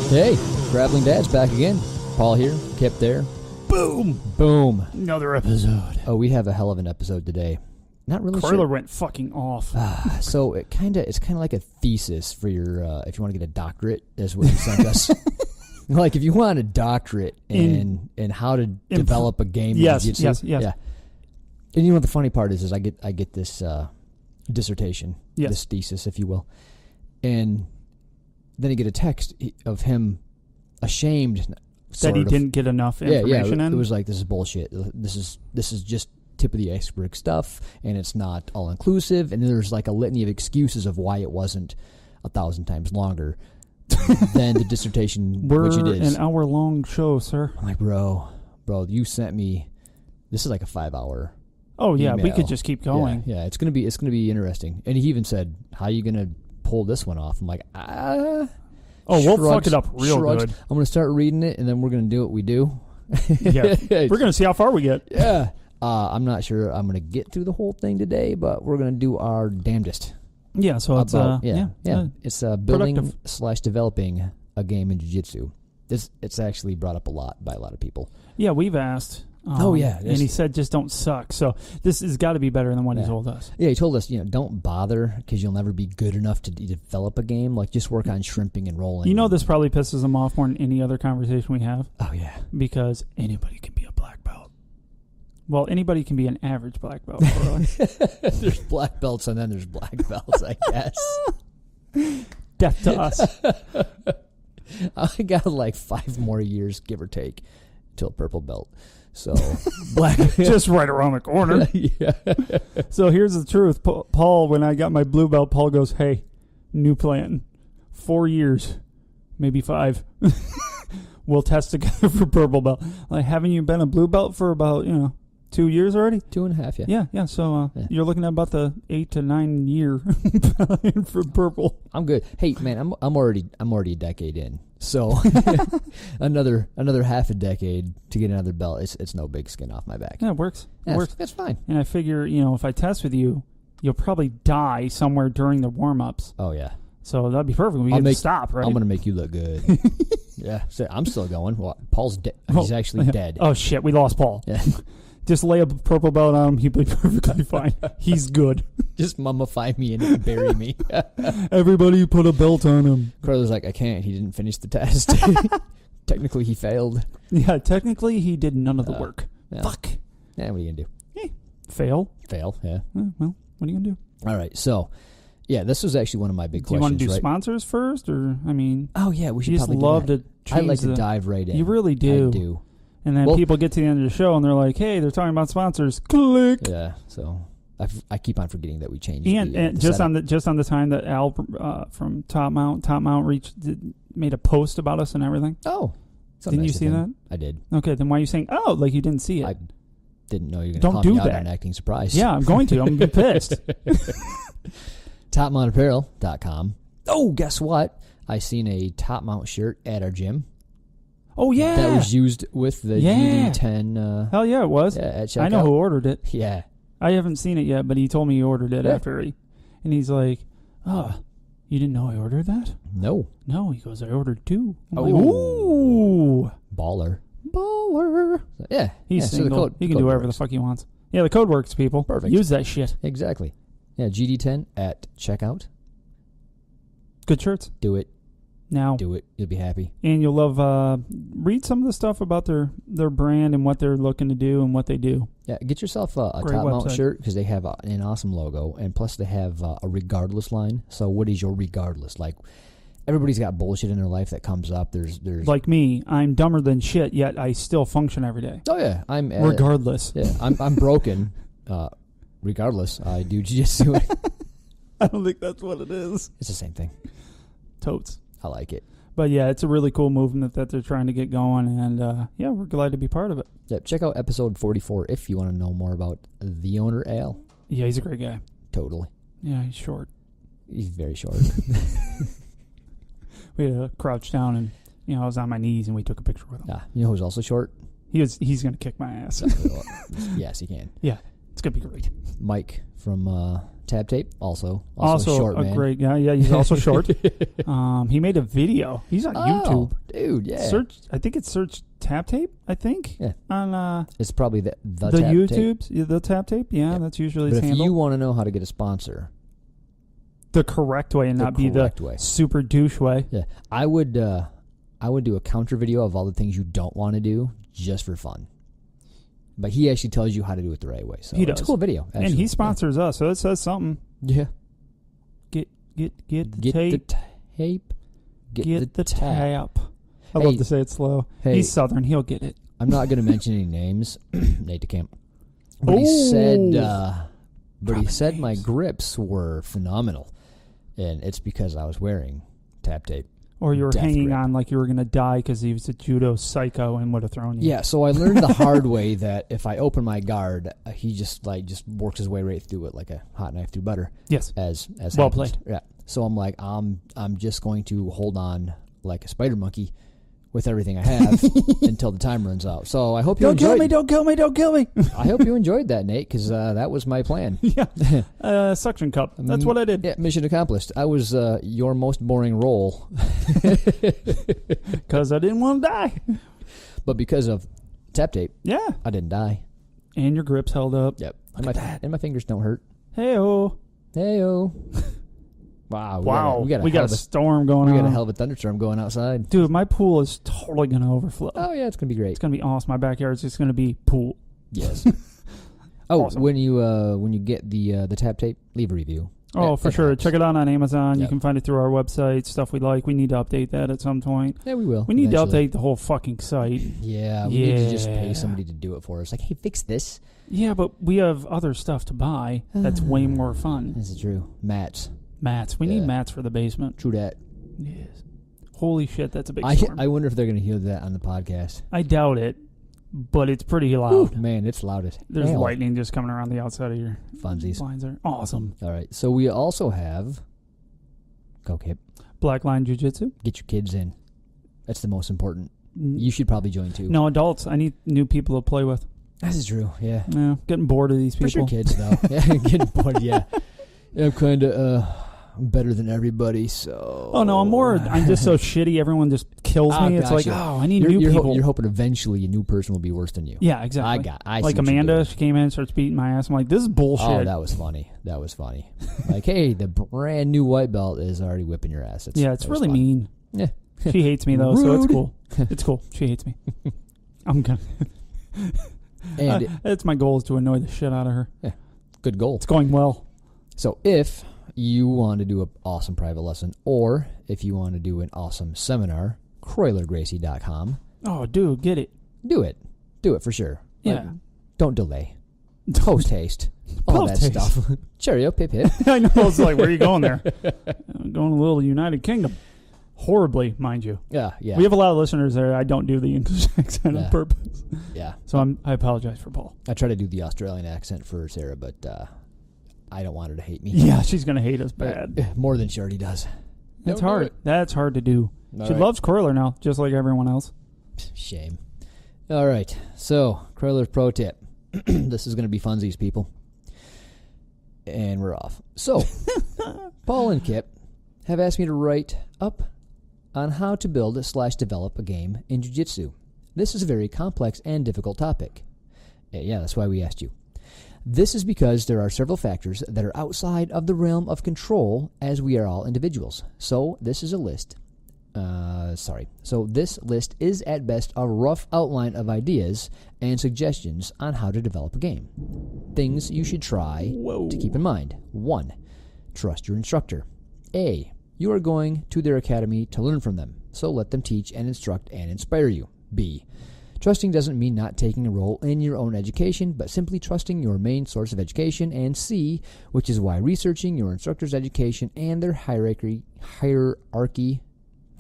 Hey, Grappling Dads back again. Paul here, Kip there. Boom! Boom. Another episode. Oh, we have a hell of an episode today. Not really Carla sure. went fucking off. So it's kind of like a thesis for your if you want to get a doctorate. Is what you sent us. Like if you want a doctorate in how to develop a game. Yes. Yeah. And you know what the funny part is I get this dissertation, this thesis, if you will, and then I get a text of him ashamed that he didn't get enough information in. It was like, this is bullshit. This is just tip of the iceberg stuff, and it's not all inclusive. And there's like a litany of excuses of why it wasn't 1,000 times longer than the dissertation, which it is. An hour-long show, sir. I'm like, bro, you sent me. This is like a 5-hour. Oh yeah, email. We could just keep going. Yeah, it's gonna be interesting. And he even said, "How are you gonna pull this one off?" I'm like, we'll fuck it up real good. I'm gonna start reading it, and then we're gonna do what we do. Yeah, we're gonna see how far we get. Yeah, I'm not sure I'm gonna get through the whole thing today, but we're gonna do our damnedest. Yeah, so it's it's building / developing a game in jiu-jitsu. It's actually brought up a lot by a lot of people. Yeah, we've asked. And he said, just don't suck. So this has got to be better than what he told us. Yeah, he told us, don't bother because you'll never be good enough to develop a game. Like, just work on shrimping and rolling. This probably pisses him off more than any other conversation we have. Oh, yeah. Because anybody can be a black belt. Well, anybody can be an average black belt. There's black belts and then there's black belts, I guess. Death to us. I got like 5 more years, give or take, till purple belt. So, black just right around the corner. Yeah. So here's the truth. Paul, when I got my blue belt, Paul goes, "Hey, new plan. 4 years, maybe 5. We'll test together for purple belt." Like, haven't you been a blue belt for about 2 years already? 2.5, yeah. Yeah. So you're looking at about the 8 to 9 year for purple. I'm good. Hey, man, I'm already a decade in. So another half a decade to get another belt. It's no big skin off my back. Yeah, it works. Yeah, it works. That's fine. And I figure, if I test with you, you'll probably die somewhere during the warm-ups. Oh, yeah. So that'd be perfect. We can stop, right? I'm going to make you look good. Yeah. So I'm still going. Well, Paul's dead. He's actually dead. Oh, shit. We lost Paul. Yeah. Just lay a purple belt on him. He'd be perfectly fine. He's good. Just mummify me and bury me. Everybody put a belt on him. Carla's like, I can't. He didn't finish the test. Technically, he failed. Yeah, technically, he did none of the work. Yeah. Fuck. Yeah, what are you going to do? Fail, yeah. Well, what are you going to do? All right, so, yeah, this was actually one of my big questions. Do you want to do sponsors first, or, Oh, yeah, we should probably do that. I like to dive right in. You really do. I do. And then people get to the end of the show and they're like, "Hey, they're talking about sponsors." Click. Yeah. So I keep on forgetting that we changed. And just on the time that Al from Top Mount made a post about us and everything. Oh, didn't you see that? I did. Okay, then why are you saying like you didn't see it? I didn't know you were going to call me out on acting surprised. Yeah, I'm going to. I'm going to be pissed. TopMountApparel.com. Oh, guess what? I seen a Top Mount shirt at our gym. Oh, yeah. That was used with the GD10. Hell yeah, it was. Yeah, at checkout. I know who ordered it. Yeah. I haven't seen it yet, but he told me he ordered it after and he's like, "Oh, you didn't know I ordered that?" No. He goes, "I ordered 2. I'm like, ooh. Baller. Yeah. He's single. So the code, he can do whatever the fuck he wants. Yeah, the code works, people. Perfect. Use that shit. Exactly. Yeah, GD10 at checkout. Good shirts. Do it. Now, do it. You'll be happy. And you'll love, read some of the stuff about their brand and what they're looking to do and what they do. Yeah, get yourself a Top Mount shirt because they have an awesome logo. And plus they have a regardless line. So what is your regardless? Like, everybody's got bullshit in their life that comes up. There's like me, I'm dumber than shit, yet I still function every day. Oh, yeah. I'm regardless. Yeah, I'm broken. Regardless, I do jiu-jitsu. I don't think that's what it is. It's the same thing. Totes. I like it. But yeah, it's a really cool movement that they're trying to get going, and we're glad to be part of it. Yeah, check out episode 44 if you want to know more about the owner, Al. Yeah, he's a great guy. Totally. Yeah, he's short. He's very short. We had to crouch down, and I was on my knees, and we took a picture with him. You know who's also short? He's going to kick my ass. Yes, he can. Yeah, it's going to be great. Mike from Tap Tape, also short a man. great guy. Yeah, he's also short. He made a video. He's on YouTube. Dude, yeah. Search Tap Tape, I think. Yeah. On it's probably the Tap YouTubes, Tape. Yeah, the Tap Tape. Yeah, that's usually his But if handle. you want to know how to get a sponsor, the correct way and not be the super douche way. Yeah, I would do a counter video of all the things you don't want to do just for fun. But he actually tells you how to do it the right way. So he does. It's a cool video. Actually. And he sponsors us, so it says something. Yeah. Get the tape. Get the tap. I Hey. love to say it slow. Hey. He's Southern. He'll get it. I'm not going to mention any names. Nate DeCamp. But he said my grips were phenomenal. And it's because I was wearing Tap Tape. Or you were Death hanging grip. on like you were going to die because he was a judo psycho and would have thrown you. Yeah, so I learned the hard way that if I open my guard, he just works his way right through it like a hot knife through butter. Yes. As well happens. played. Yeah. So I'm like, I'm just going to hold on like a spider monkey with everything I have until the time runs out. So I hope you enjoyed. Don't kill me. I hope you enjoyed that, Nate, because that was my plan. Yeah. Suction cup. That's what I did. Yeah, mission accomplished. I was your most boring role. Because I didn't want to die. But because of Tap Tape, Yeah. I didn't die. And your grips held up. Yep. And my fingers don't hurt. Hey-oh. Hey-oh. Wow. We got a storm going on. We got a hell of a thunderstorm going outside. Dude, my pool is totally going to overflow. Oh, yeah, it's going to be great. It's going to be awesome. My backyard's just going to be pool. Yes. Oh, Awesome. when you get the Tap Tape, leave a review. Oh, for sure. helps. Check it out on Amazon. Yep. You can find it through our website, stuff we like. We need to update that at some point. Yeah, we will. We need eventually. to update the whole fucking site. Yeah, we need to just pay somebody to do it for us. Like, hey, fix this. Yeah, but we have other stuff to buy that's way more fun. This is true. Mats. Mats. We need mats for the basement. True that. Yes. Holy shit, that's a big storm. I wonder if they're going to hear that on the podcast. I doubt it, but it's pretty loud. Ooh, man, it's loud as There's hell. lightning just coming around the outside of your Funsies. blinds there. Awesome. All right, so we also have... Go, Kip. Black Line Jiu-Jitsu. Get your kids in. That's the most important. You should probably join, too. No, adults. I need new people to play with. This is true, yeah. Yeah, getting bored of these people. For sure kids, though. Yeah, getting bored, yeah. I'm kind of better than everybody, so... Oh, no, I'm just so shitty. Everyone just kills me. It's like, gotcha. I need new people. You're hoping eventually a new person will be worse than you. Yeah, exactly. I like see what you're Amanda, doing. she came in and starts beating my ass. I'm like, this is bullshit. Oh, that was funny. Like, hey, the brand new white belt is already whipping your ass. It's really mean. Yeah. She hates me, though, so it's Rude. cool. It's cool. She hates me. I'm gonna... And it's my goal is to annoy the shit out of her. yeah, good goal. It's going well. So if you want to do an awesome private lesson, or if you want to do an awesome seminar, CroylerGracie.com. Oh, dude, get it. Do it. Do it for sure. Yeah. Like, don't delay. Post haste. All that Post-haste. stuff. Cheerio, pip hip. I know. It's like, where are you going there? I'm going to a little United Kingdom. Horribly, mind you. Yeah. We have a lot of listeners there. I don't do the English accent on purpose. Yeah. So I apologize for Paul. I try to do the Australian accent for Sarah, but I don't want her to hate me. Yeah, she's going to hate us bad. More than she already does. That's Don't do hard. it. That's hard to do. All She right. loves Croyler now, just like everyone else. Shame. All right. So, Croyler's pro tip. This is going to be funsies, people. And we're off. So, Paul and Kip have asked me to write up on how to build/develop a game in jiu-jitsu. This is a very complex and difficult topic. Yeah, that's why we asked you. This is because there are several factors that are outside of the realm of control, as we are all individuals. So this is a list. So this list is at best a rough outline of ideas and suggestions on how to develop a game. Things you should try to keep in mind. 1. Trust your instructor. A. You are going to their academy to learn from them, so let them teach and instruct and inspire you. B. Trusting doesn't mean not taking a role in your own education, but simply trusting your main source of education. And C, which is why researching your instructor's education and their hierarchy,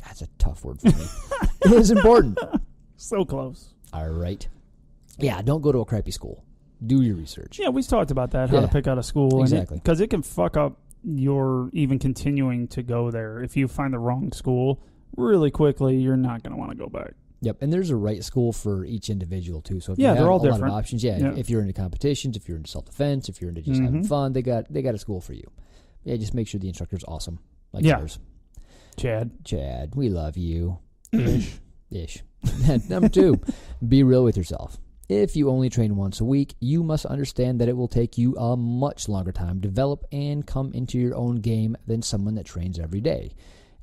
that's a tough word for me, is important. So close. All right. Yeah, don't go to a crappy school. Do your research. Yeah, we talked about that, how to pick out a school. Exactly. Because it can fuck up your even continuing to go there. If you find the wrong school, really quickly, you're not going to want to go back. Yep, and there's a right school for each individual too. So if Yeah, you have they're all a lot different. of options, if you're into competitions, if you're into self-defense, if you're into just having fun, they got a school for you. Yeah, just make sure the instructor's awesome, like yours. Chad, we love you. Ish. Number 2, be real with yourself. If you only train once a week, you must understand that it will take you a much longer time to develop and come into your own game than someone that trains every day.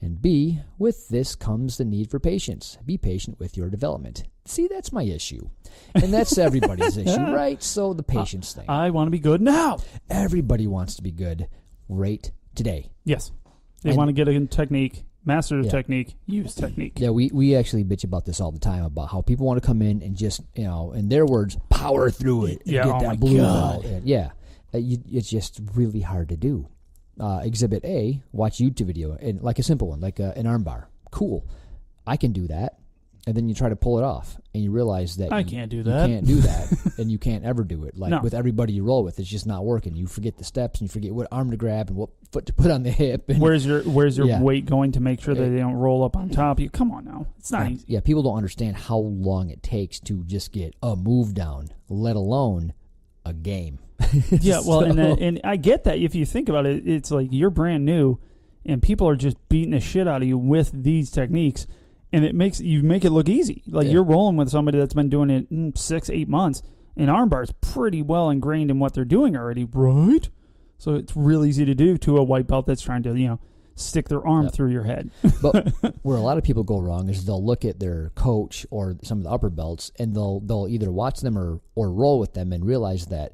And B, with this comes the need for patience. Be patient with your development. See, that's my issue. And that's everybody's issue, right? So the patience thing. I want to be good now. Everybody wants to be good right today. Yes. They want to get a technique, master the technique, use technique. Yeah, we actually bitch about this all the time, about how people want to come in and just, in their words, power through it. Yeah, get that blue belt. It's just really hard to do. Exhibit A, watch YouTube video, and like a simple one, like an arm bar. Cool. I can do that. And then you try to pull it off, and you realize that I can't do that. You can't do that, and you can't ever do it. Like with everybody you roll with, it's just not working. You forget the steps, and you forget what arm to grab and what foot to put on the hip. And where's your weight going to make sure that they don't roll up on top of you? Come on now. It's not easy. Yeah, people don't understand how long it takes to just get a move down, let alone a game. Yeah, well, and I get that. If you think about it, it's like you're brand new, and people are just beating the shit out of you with these techniques. And you make it look easy. Like you're rolling with somebody that's been doing it 6-8 months. And armbar's pretty well ingrained in what they're doing already, right? So it's real easy to do to a white belt that's trying to, stick their arm through your head. But where a lot of people go wrong is they'll look at their coach or some of the upper belts, and they'll either watch them or roll with them and realize that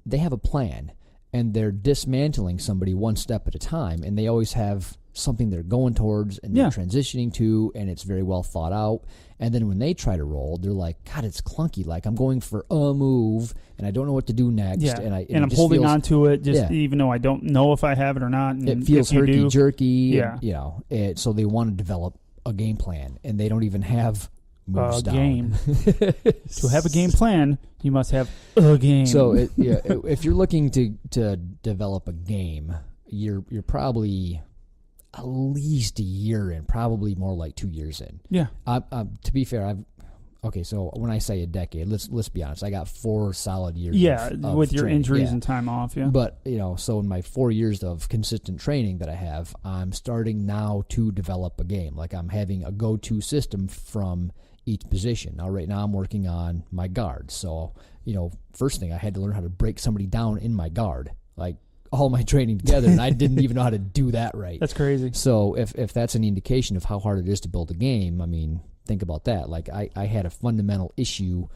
they have a plan, and they're dismantling somebody one step at a time, and they always have something they're going towards and they're transitioning to, and it's very well thought out. And then when they try to roll, they're like, God, it's clunky. Like I'm going for a move and I don't know what to do next. Yeah. And I'm holding on to it even though I don't know if I have it or not. And it feels herky-jerky. Yeah. And, so they want to develop a game plan, and they don't even have moves down. Game. To have a game plan, you must have a game. So if you're looking to develop a game, you're probably at least a year in, probably more like 2 years in. Yeah. To be fair, so when I say a decade, let's be honest, I got 4 solid years. Yeah, with your training. injuries and time off. Yeah. But so in my 4 years of consistent training that I have, I'm starting now to develop a game. Like I'm having a go-to system from each position. Now, right now, I'm working on my guard. So first thing, I had to learn how to break somebody down in my guard. Like all my training together, and I didn't even know how to do that right. That's crazy. So if that's an indication of how hard it is to build a game, I mean, think about that. Like I had a fundamental issue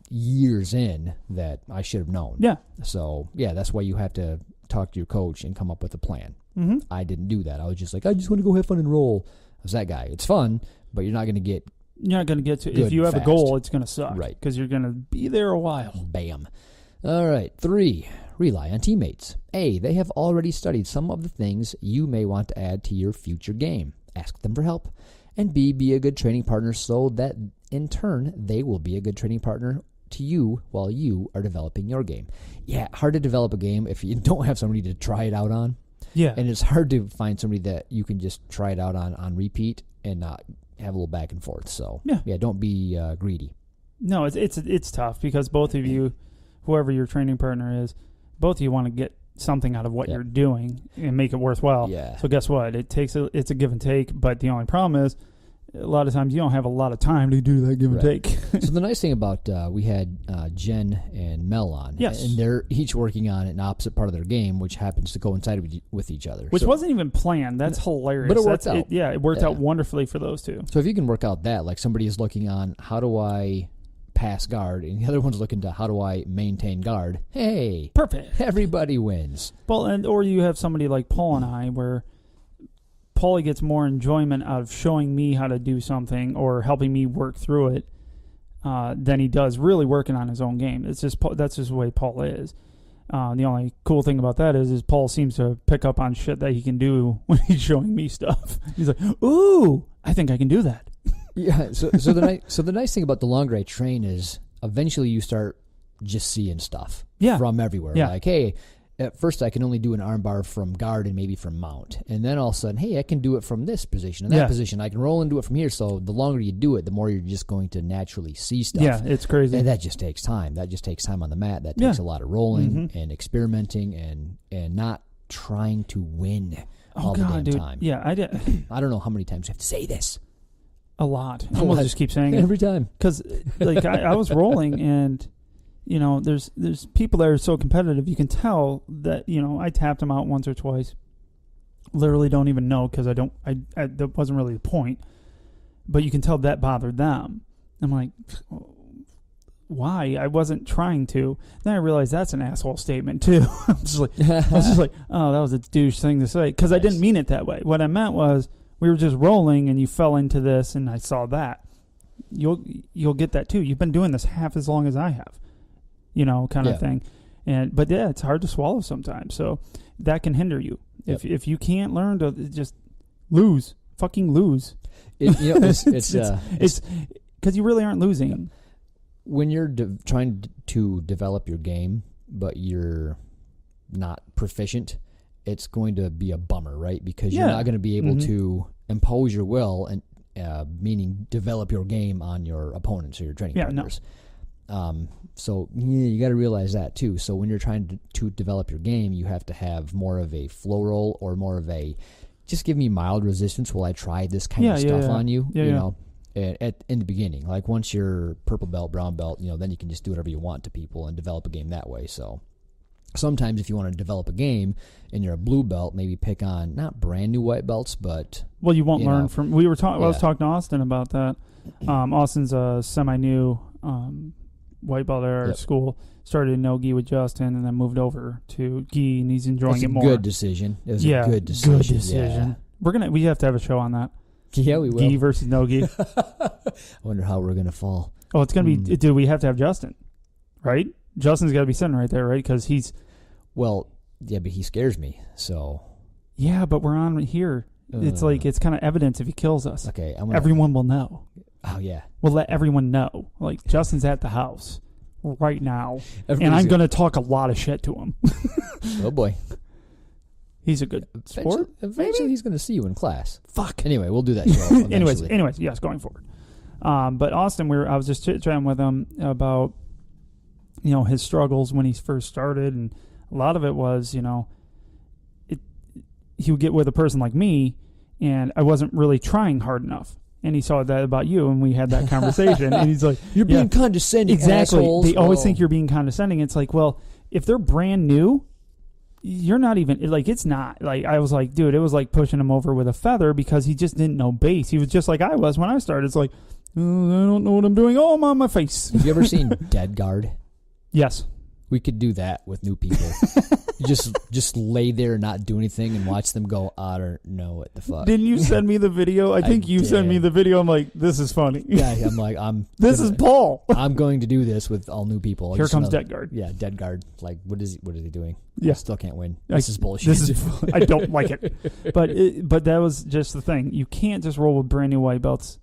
years in that I should have known. Yeah. So that's why you have to talk to your coach and come up with a plan. Mm-hmm. I didn't do that. I was just like, I just want to go have fun and roll. I was that guy. It's fun, but you're not going to get. You're not going to get to. If you have a goal, it's going to suck. Right. Because you're going to be there a while. Bam. All right. 3. Rely on teammates. A, they have already studied some of the things you may want to add to your future game. Ask them for help. And B, be a good training partner so that in turn they will be a good training partner to you while you are developing your game. Yeah, hard to develop a game if you don't have somebody to try it out on. Yeah. And it's hard to find somebody that you can just try it out on repeat and not have a little back and forth. So, don't be greedy. No, it's tough because both of you, whoever your training partner is, both of you want to get something out of what you're doing and make it worthwhile. Yeah. So guess what? It's a give and take, but the only problem is a lot of times you don't have a lot of time to do that give and take. So the nice thing about we had Jen and Mel on, and they're each working on an opposite part of their game, which happens to coincide with each other. Which wasn't even planned. That's hilarious. But it worked out. It worked out wonderfully for those two. So if you can work out that, like somebody is looking on how do I pass guard, and the other one's looking to how do I maintain guard. Hey, perfect. Everybody wins. Well, or you have somebody like Paul and I, where Paulie gets more enjoyment out of showing me how to do something or helping me work through it than he does really working on his own game. That's just the way Paul is. The only cool thing about that is Paul seems to pick up on shit that he can do when he's showing me stuff. He's like, "Ooh, I think I can do that." Yeah, so the nice thing about the longer I train is eventually you start just seeing stuff from everywhere. Yeah. Like, hey, at first I can only do an armbar from guard and maybe from mount. And then all of a sudden, hey, I can do it from this position and that position. I can roll and do it from here. So the longer you do it, the more you're just going to naturally see stuff. Yeah, it's crazy. And that just takes time. That just takes time on the mat. That takes a lot of rolling and experimenting and not trying to win all the damn time. Yeah, I don't know how many times I have to say this. A lot. I almost just keep saying it. Every time. Because like I was rolling and... You know, there's people that are so competitive. You can tell that, you know, I tapped them out once or twice. Literally don't even know because that wasn't really the point. But you can tell that bothered them. I'm like, why? I wasn't trying to. Then I realized that's an asshole statement too. I was just like, oh, that was a douche thing to say. Because I didn't mean it that way. What I meant was we were just rolling and you fell into this and I saw that. You'll get that too. You've been doing this half as long as I have. You know, kind of thing. But it's hard to swallow sometimes. So that can hinder you. Yep. If you can't learn to just fucking lose. It's because you really aren't losing. When you're trying to develop your game, but you're not proficient, it's going to be a bummer, right? Because you're not going to be able to impose your will and meaning develop your game on your opponents or your training partners. So you got to realize that too. So when you're trying to develop your game, you have to have more of a flow roll or more of a just give me mild resistance while I try this kind of stuff on you. You know, in the beginning, like once you're purple belt, brown belt, you know, then you can just do whatever you want to people and develop a game that way. So sometimes if you want to develop a game and you're a blue belt, maybe pick on not brand new white belts, but you won't learn from. I was talking to Austin about that. Austin's a semi-new. White belt at our school, started in no-gi with Justin, and then moved over to gi, and he's enjoying it more. Good decision. It was a good decision. Good decision. Yeah. We have to have a show on that. Yeah, we will. Gi versus no-gi. I wonder how we're gonna fall. Oh, it's gonna be. Dude, we have to have Justin, right? Justin's got to be sitting right there, right? Because he's. Well, yeah, but he scares me. So. Yeah, but we're on here. It's like it's kind of evidence if he kills us. Okay, everyone will know. Oh, yeah. We'll let everyone know. Like, Justin's at the house right now. And I'm going to talk a lot of shit to him. Oh, boy. He's a good sport. Eventually he's going to see you in class. Fuck. Anyway, we'll do that show anyways, yes, going forward. But Austin, I was just chit-chatting with him about, you know, his struggles when he first started. And a lot of it was, you know, he would get with a person like me, and I wasn't really trying hard enough. And he saw that about you, and we had that conversation. And he's like, "You're being condescending." Exactly. Assholes. They always think you're being condescending. It's like, well, if they're brand new, you're not even like. It's not like I was like, dude. It was like pushing him over with a feather because he just didn't know base. He was just like I was when I started. It's like, I don't know what I'm doing. Oh, I'm on my face. Have you ever seen Dead Guard? Yes. We could do that with new people. You just lay there and not do anything and watch them go, I don't know what the fuck. Didn't you send me the video? I think you sent me the video. I'm like, this is funny. Yeah, I'm like, this is Paul. I'm going to do this with all new people. Here comes Dead Guard. Yeah, Dead Guard. Like, what is he doing? Yeah. I still can't win. This is bullshit. I don't like it. But that was just the thing. You can't just roll with brand new white belts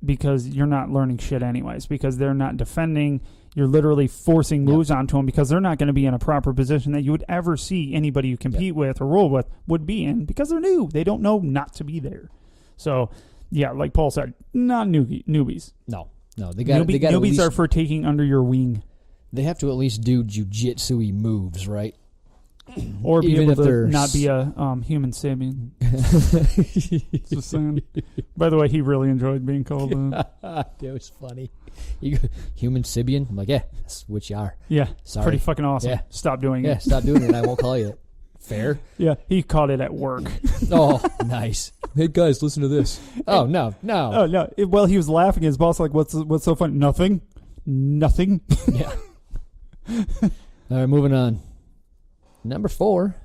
because you're not learning shit anyways, because they're not defending. You're literally forcing moves onto them because they're not going to be in a proper position that you would ever see anybody you compete with or roll with would be in because they're new. They don't know not to be there. So, yeah, like Paul said, not newbies. No. They got newbies are for taking under your wing. They have to at least do jiu-jitsu-y moves, right? Or be able to not be a human Sibian. Just saying. By the way, he really enjoyed being called that was funny. Human Sibian? I'm like, yeah, that's what you are. Yeah. Sorry. Pretty fucking awesome. Yeah. Stop doing it. Yeah, stop doing it. I won't call you it. Fair? Yeah, he caught it at work. Oh, nice. Hey, guys, listen to this. Oh, no. Oh, no. Well, he was laughing. His boss like, what's so funny? Nothing. Yeah. All right, moving on. Number 4,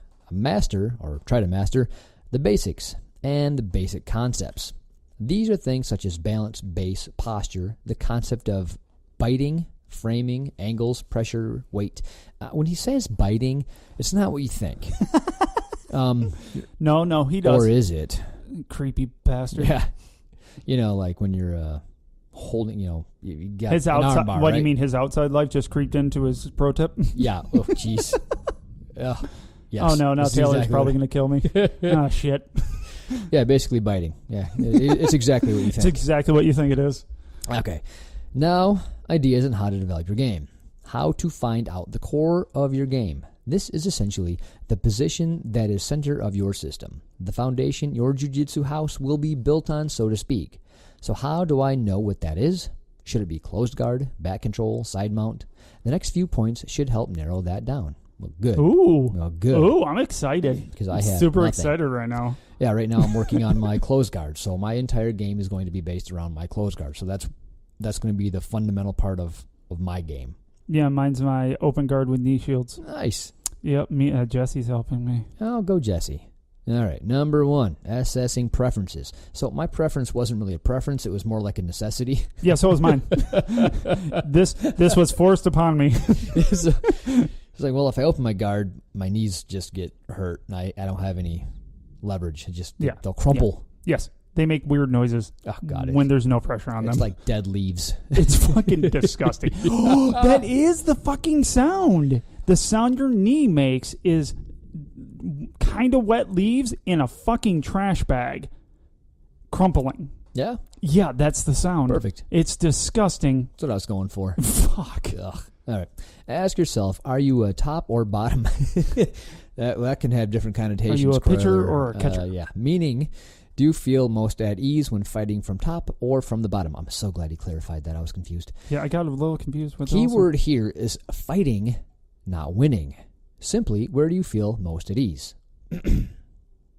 try to master the basics and the basic concepts. These are things such as balance, base, posture, the concept of biting, framing, angles, pressure, weight. When he says biting, it's not what you think. No, he does. Or is it? Creepy bastard. Yeah. You know, like when you're holding, you got his an outside. arm bar, What right? do you mean his outside life just creeped into his pro tip? Yeah. Oh, jeez. Yes. Oh, no, now That's Taylor's exactly probably what- going to kill me. Oh, shit. Yeah, basically biting. Yeah, it's exactly what you It's think. exactly what you think it is. Okay. Now, ideas on how to develop your game. How to find out the core of your game. This is essentially the position that is center of your system. The foundation your jiu-jitsu house will be built on, so to speak. So how do I know what that is? Should it be closed guard, back control, side mount? The next few points should help narrow that down. Well, good. Ooh. Well, good. Ooh, I'm excited. Because I I'm have super nothing. excited right now. Yeah, right now I'm working on my closed guard. So my entire game is going to be based around my closed guard. So that's going to be the fundamental part of my game. Yeah, mine's my open guard with knee shields. Nice. Yep, Jesse's helping me. Oh, go Jesse. All right, number 1, assessing preferences. So my preference wasn't really a preference; it was more like a necessity. Yeah, so was mine. This was forced upon me. It's like, well, if I open my guard, my knees just get hurt, and I don't have any leverage. It just they'll crumple. Yeah. Yes, they make weird noises when there's no pressure on them. It's like dead leaves. It's fucking disgusting. That is the fucking sound. The sound your knee makes is kind of wet leaves in a fucking trash bag crumpling. Yeah, Yeah, that's the sound. perfect. It's disgusting. That's what I was going for. Fuck. Ugh. All right. Ask yourself, are you a top or bottom? that can have different connotations. Are you a pitcher Correlator. or a catcher? Yeah. Meaning, do you feel most at ease when fighting from top or from the bottom? I'm so glad he clarified that. I was confused. Yeah, I got a little confused with Keyword here is fighting, not winning. Simply, where do you feel most at ease?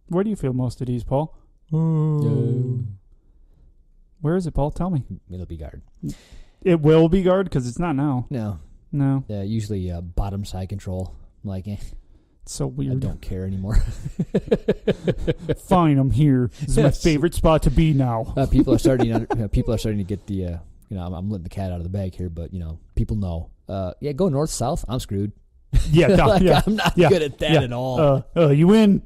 Where do you feel most at ease, Paul? Where is it, Paul? Tell me. It'll be guard. It will be guard because it's not now. No. No. Usually bottom side control. I'm like, It's so I weird. don't care anymore. Fine, I'm here. This is my Yes. favorite spot to be now. People are starting to get the I'm letting the cat out of the bag here, but people know. Go north south. I'm screwed. Yeah, Like, yeah. I'm not yeah, good at that yeah. at all. You win.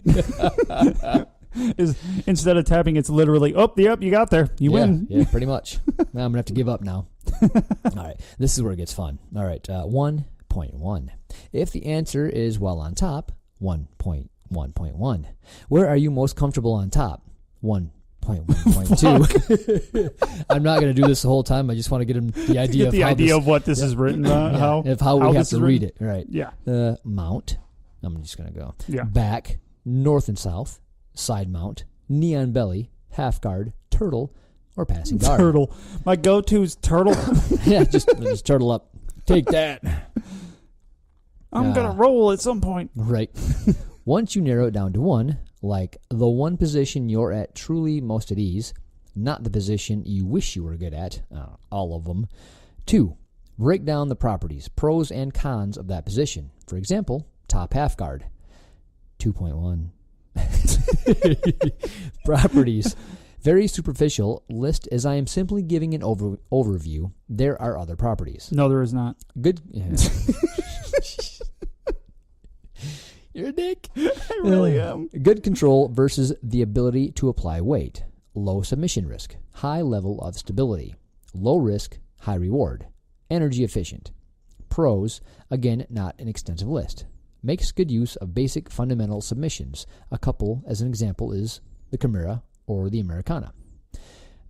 Instead of tapping, it's literally, yep, you got there. You win. Yeah, pretty much. Now I'm gonna have to give up now. All right, this is where it gets fun. All right, 1.1. If the answer is well on top, 1.1.1. Where are you most comfortable on top? 1.1.2. I'm not going to do this the whole time. I just want to get him the idea of what this is written. How we have this to is read written. it. Right. Yeah. Mount. I'm just going to go. Yeah. Back, north and south, side mount, knee on belly, half guard, turtle, or passing guard. Turtle. My go-to is turtle. Yeah, just turtle up. Take that. I'm going to roll at some point. Right. Once you narrow it down to one, like the one position you're at truly most at ease, not the position you wish you were good at, all of them. 2, break down the properties, pros and cons of that position. For example, top half guard. 2.1. Properties. Very superficial list as I am simply giving an overview. There are other properties. No, there is not. Good. Yeah. You're a dick. I really am. Good control versus the ability to apply weight. Low submission risk. High level of stability. Low risk, high reward. Energy efficient. Pros, again, not an extensive list. Makes good use of basic fundamental submissions. A couple, as an example, is the Chimera or the Americana.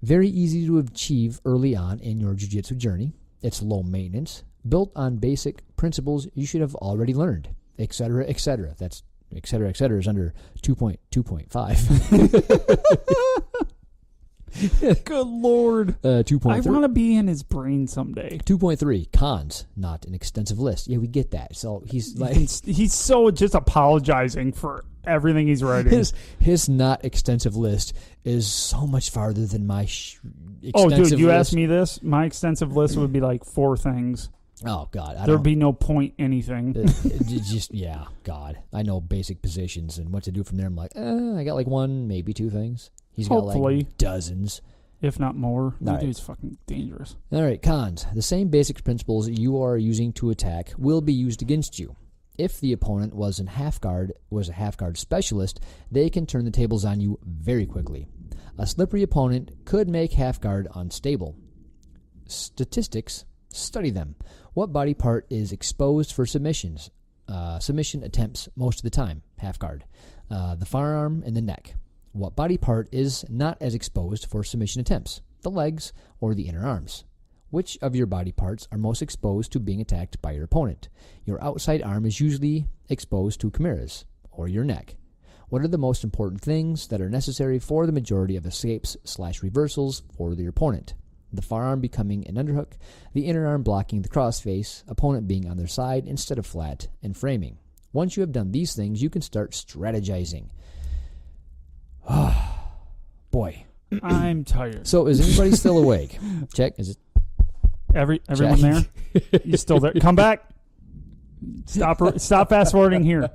Very easy to achieve early on in your jiu-jitsu journey. It's low maintenance, built on basic principles you should have already learned, etc., etc. That's etc., etc. is under 2.2.5. Good Lord. 2.3. I want to be in his brain someday. 2.3, cons, not an extensive list. Yeah, we get that. So he's like... He's so just apologizing for everything he's writing. His not extensive list is so much farther than my extensive dude, you list. asked me this? My extensive list would be like 4 things. Oh, God. There'd be no point anything. God. I know basic positions and what to do from there. I'm like, I got like 1, maybe 2 things. He's got Hopefully. like dozens. If not more. That All right. dude's fucking dangerous. All right, cons. The same basic principles you are using to attack will be used against you. If the opponent was a half guard specialist, they can turn the tables on you very quickly. A slippery opponent could make half guard unstable. Statistics, study them. What body part is exposed for submissions? submission attempts most of the time, half guard. The forearm and the neck. What body part is not as exposed for submission attempts? The legs or the inner arms? Which of your body parts are most exposed to being attacked by your opponent? Your outside arm is usually exposed to chimeras, or your neck. What are the most important things that are necessary for the majority of escapes/reversals for your opponent? The forearm becoming an underhook, the inner arm blocking the crossface, opponent being on their side instead of flat, and framing. Once you have done these things, you can start strategizing. Boy. I'm tired. So is anybody still awake? Check. Is it? Everyone there? You still there? Come back. Stop fast forwarding here.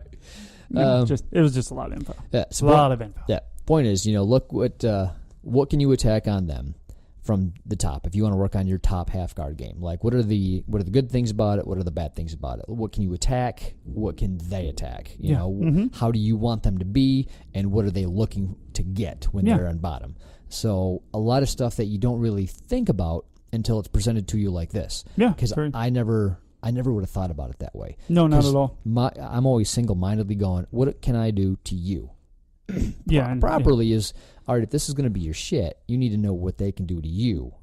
It was just a lot of info. Yeah, a lot of info. Yeah. Point is, look what can you attack on them from the top if you want to work on your top half guard game. Like what are the good things about it? What are the bad things about it? What can you attack? What can they attack? How do you want them to be, and what are they looking to get when they're on bottom? So a lot of stuff that you don't really think about until it's presented to you like this. Yeah, because I never would have thought about it that way. No, not at all. I'm always single-mindedly going, what can I do to you? Properly is, all right, if this is going to be your shit, you need to know what they can do to you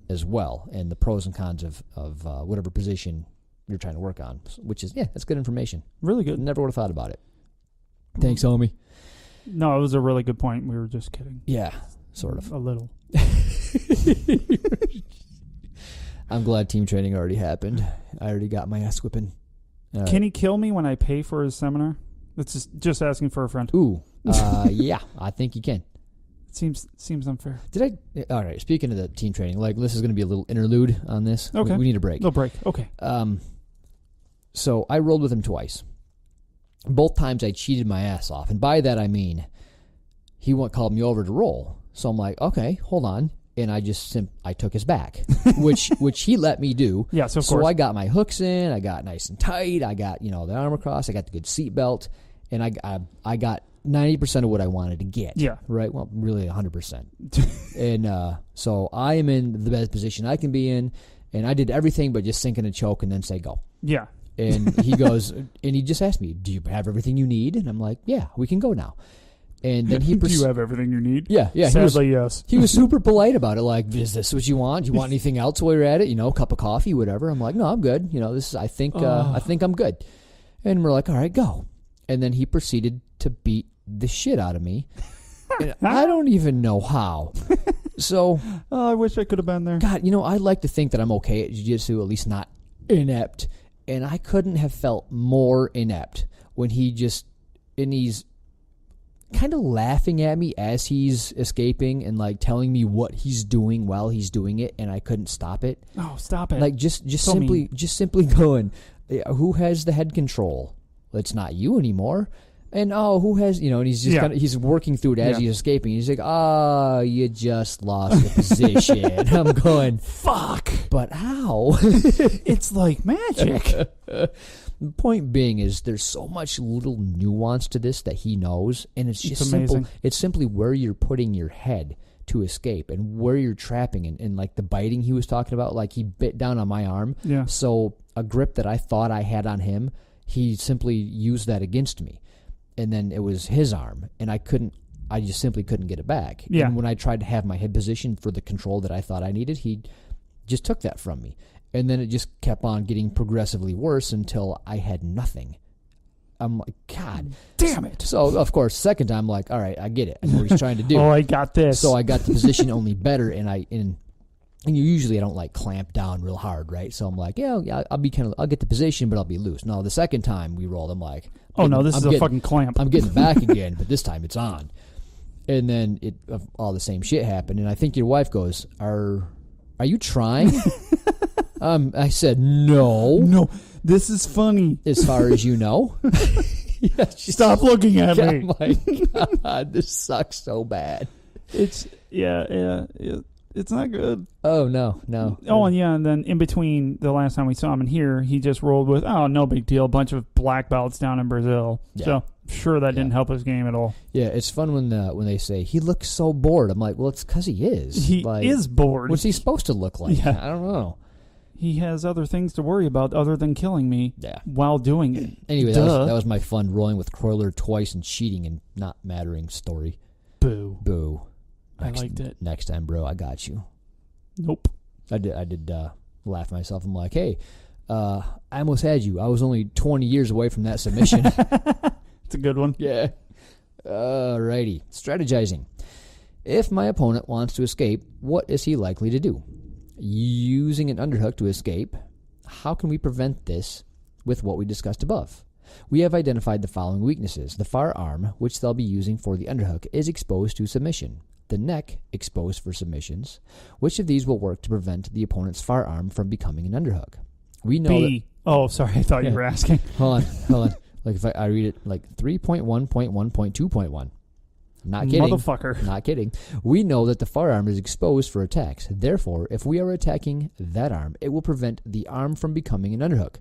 as well, and the pros and cons of whatever position you're trying to work on, which is, that's good information. Really good. Never would have thought about it. Thanks, homie. No, it was a really good point. We were just kidding. Yeah, sort of. A little. I'm glad team training already happened. I already got my ass whipping. Can he kill me when I pay for his seminar? That's just asking for a friend. Ooh, yeah, I think you can. It seems unfair. All right, speaking of the team training, like this is going to be a little interlude on this. Okay. We need a break. No break. Okay. So I rolled with him twice. Both times I cheated my ass off. And by that I mean he called me over to roll. So I'm like, okay, hold on. And I just I took his back, which he let me do. Yes, of course. So I got my hooks in, I got nice and tight, I got the arm across, I got the good seat belt, and I got 90% of what I wanted to get. Yeah. Right. Well, really 100%. And so I am in the best position I can be in, and I did everything but just sink in a choke and then say go. Yeah. And he goes, and he just asked me, "Do you have everything you need?" And I'm like, "Yeah, we can go now." And then he do you have everything you need? Yeah. Sadly, yes. He was super polite about it. Like, is this what you want? Do you want anything else while you're at it? A cup of coffee, whatever. I'm like, no, I'm good. This is. I think I'm good. And we're like, all right, go. And then he proceeded to beat the shit out of me. And I don't even know how. So, I wish I could have been there. God, I like to think that I'm okay at jiu-jitsu, at least not inept. And I couldn't have felt more inept when he's kind of laughing at me as he's escaping and like telling me what he's doing while he's doing it, and I couldn't stop it. Oh, stop it! Like just simply going, who has the head control? Well, it's not you anymore. And who has and he's just he's working through it as he's escaping. He's like, you just lost the position. I'm going, fuck. But how? It's like magic. The point being is there's so much little nuance to this that he knows, and it's just simple. It's simply where you're putting your head to escape and where you're trapping and like the biting he was talking about, like he bit down on my arm. Yeah. So a grip that I thought I had on him, he simply used that against me. And then it was his arm, and I just simply couldn't get it back. Yeah. And when I tried to have my head position for the control that I thought I needed, he just took that from me. And then it just kept on getting progressively worse until I had nothing. I'm like, God damn it. So, of course, second time, I'm like, all right, I get it. I know what he's trying to do. I got this. So I got the position only better, and usually I don't like clamp down real hard, right? So I'm like, I'll get the position, but I'll be loose. No, the second time we rolled, I'm like, this is a fucking clamp. I'm getting back again, but this time it's on. And then all the same shit happened, and I think your wife goes, Are you trying? I said, no. This is funny. As far as you know. Stop looking at me. Oh my God, this sucks so bad. It's it's not good. Oh no. Oh, and then in between the last time we saw him in here, he just rolled with no big deal, a bunch of black belts down in Brazil. Yeah. So sure that didn't help his game at all. Yeah, it's fun when they say he looks so bored. I'm like, well, it's because he is. He is bored. What's he supposed to look like? Yeah. I don't know. He has other things to worry about other than killing me while doing it. Anyway, that was my fun rolling with Croyler twice and cheating and not mattering story. Boo. I liked it. Next time, bro, I got you. Nope. I did laugh at myself. I'm like, hey, I almost had you. I was only 20 years away from that submission. It's a good one. Yeah. Alrighty. Strategizing. If my opponent wants to escape, what is he likely to do? Using an underhook to escape, how can we prevent this with what we discussed above? We have identified the following weaknesses. The far arm, which they'll be using for the underhook, is exposed to submission. The neck, exposed for submissions. Which of these will work to prevent the opponent's far arm from becoming an underhook? We know B. Oh, sorry. I thought you were asking. Hold on. Like if I read it like 3.1.1.2.1. Not kidding. Motherfucker. Not kidding. We know that the far arm is exposed for attacks. Therefore, if we are attacking that arm, it will prevent the arm from becoming an underhook.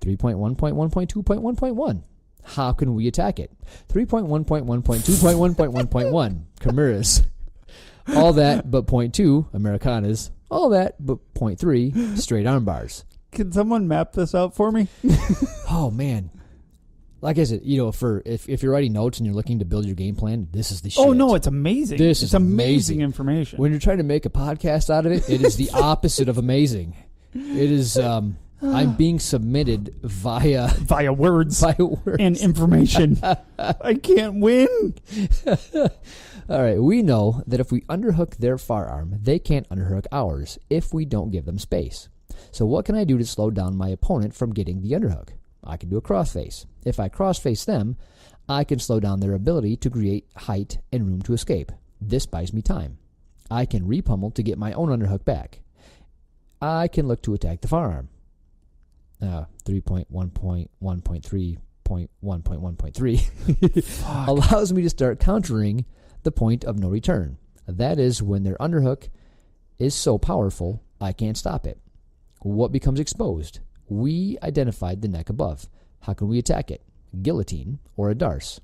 3.1.1.2.1.1. How can we attack it? 3.1.1.2.1.1.1. Chimeras. All that but 0.2, Americanas. All that but 0.3, straight arm bars. Can someone map this out for me? Oh, man. Like I said, if you're writing notes and you're looking to build your game plan, this is the shit. Oh, no, it's amazing. It's amazing information. When you're trying to make a podcast out of it, it is the opposite of amazing. It is, I'm being submitted via words and information. I can't win. All right, we know that if we underhook their far arm, they can't underhook ours if we don't give them space. So what can I do to slow down my opponent from getting the underhook? I can do a crossface. If I crossface them, I can slow down their ability to create height and room to escape. This buys me time. I can repummel to get my own underhook back. I can look to attack the far arm. 3.1.1.3.1.1.3 allows me to start countering the point of no return. That is when their underhook is so powerful, I can't stop it. What becomes exposed? We identified the neck above. How can we attack it? Guillotine or a darce.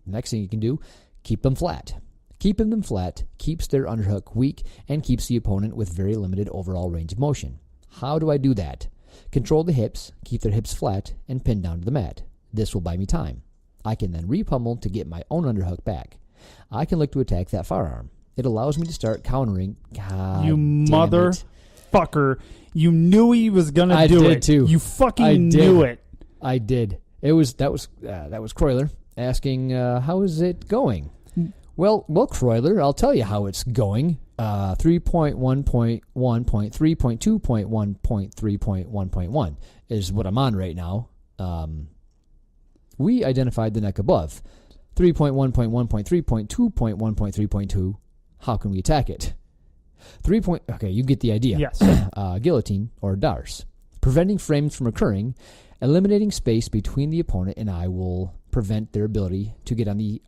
Next thing you can do, keep them flat. Keeping them flat keeps their underhook weak and keeps the opponent with very limited overall range of motion. How do I do that? Control the hips, keep their hips flat, and pin down to the mat. This will buy me time. I can then repummel to get my own underhook back. I can look to attack that far arm. It allows me to start countering. God you damn motherfucker. You knew he was going to do it. I did too. You fucking knew it. I did. That was Croyler asking, how is it going? Well, Croyler, I'll tell you how it's going. 3.1.1.3.2.1.3.1.1 is what I'm on right now. We identified the neck above. 3.1.1.3.2.1.3.2. How can we attack it? Okay, you get the idea. Yes. Guillotine or darce. Preventing frames from occurring, eliminating space between the opponent and I will prevent their ability to get on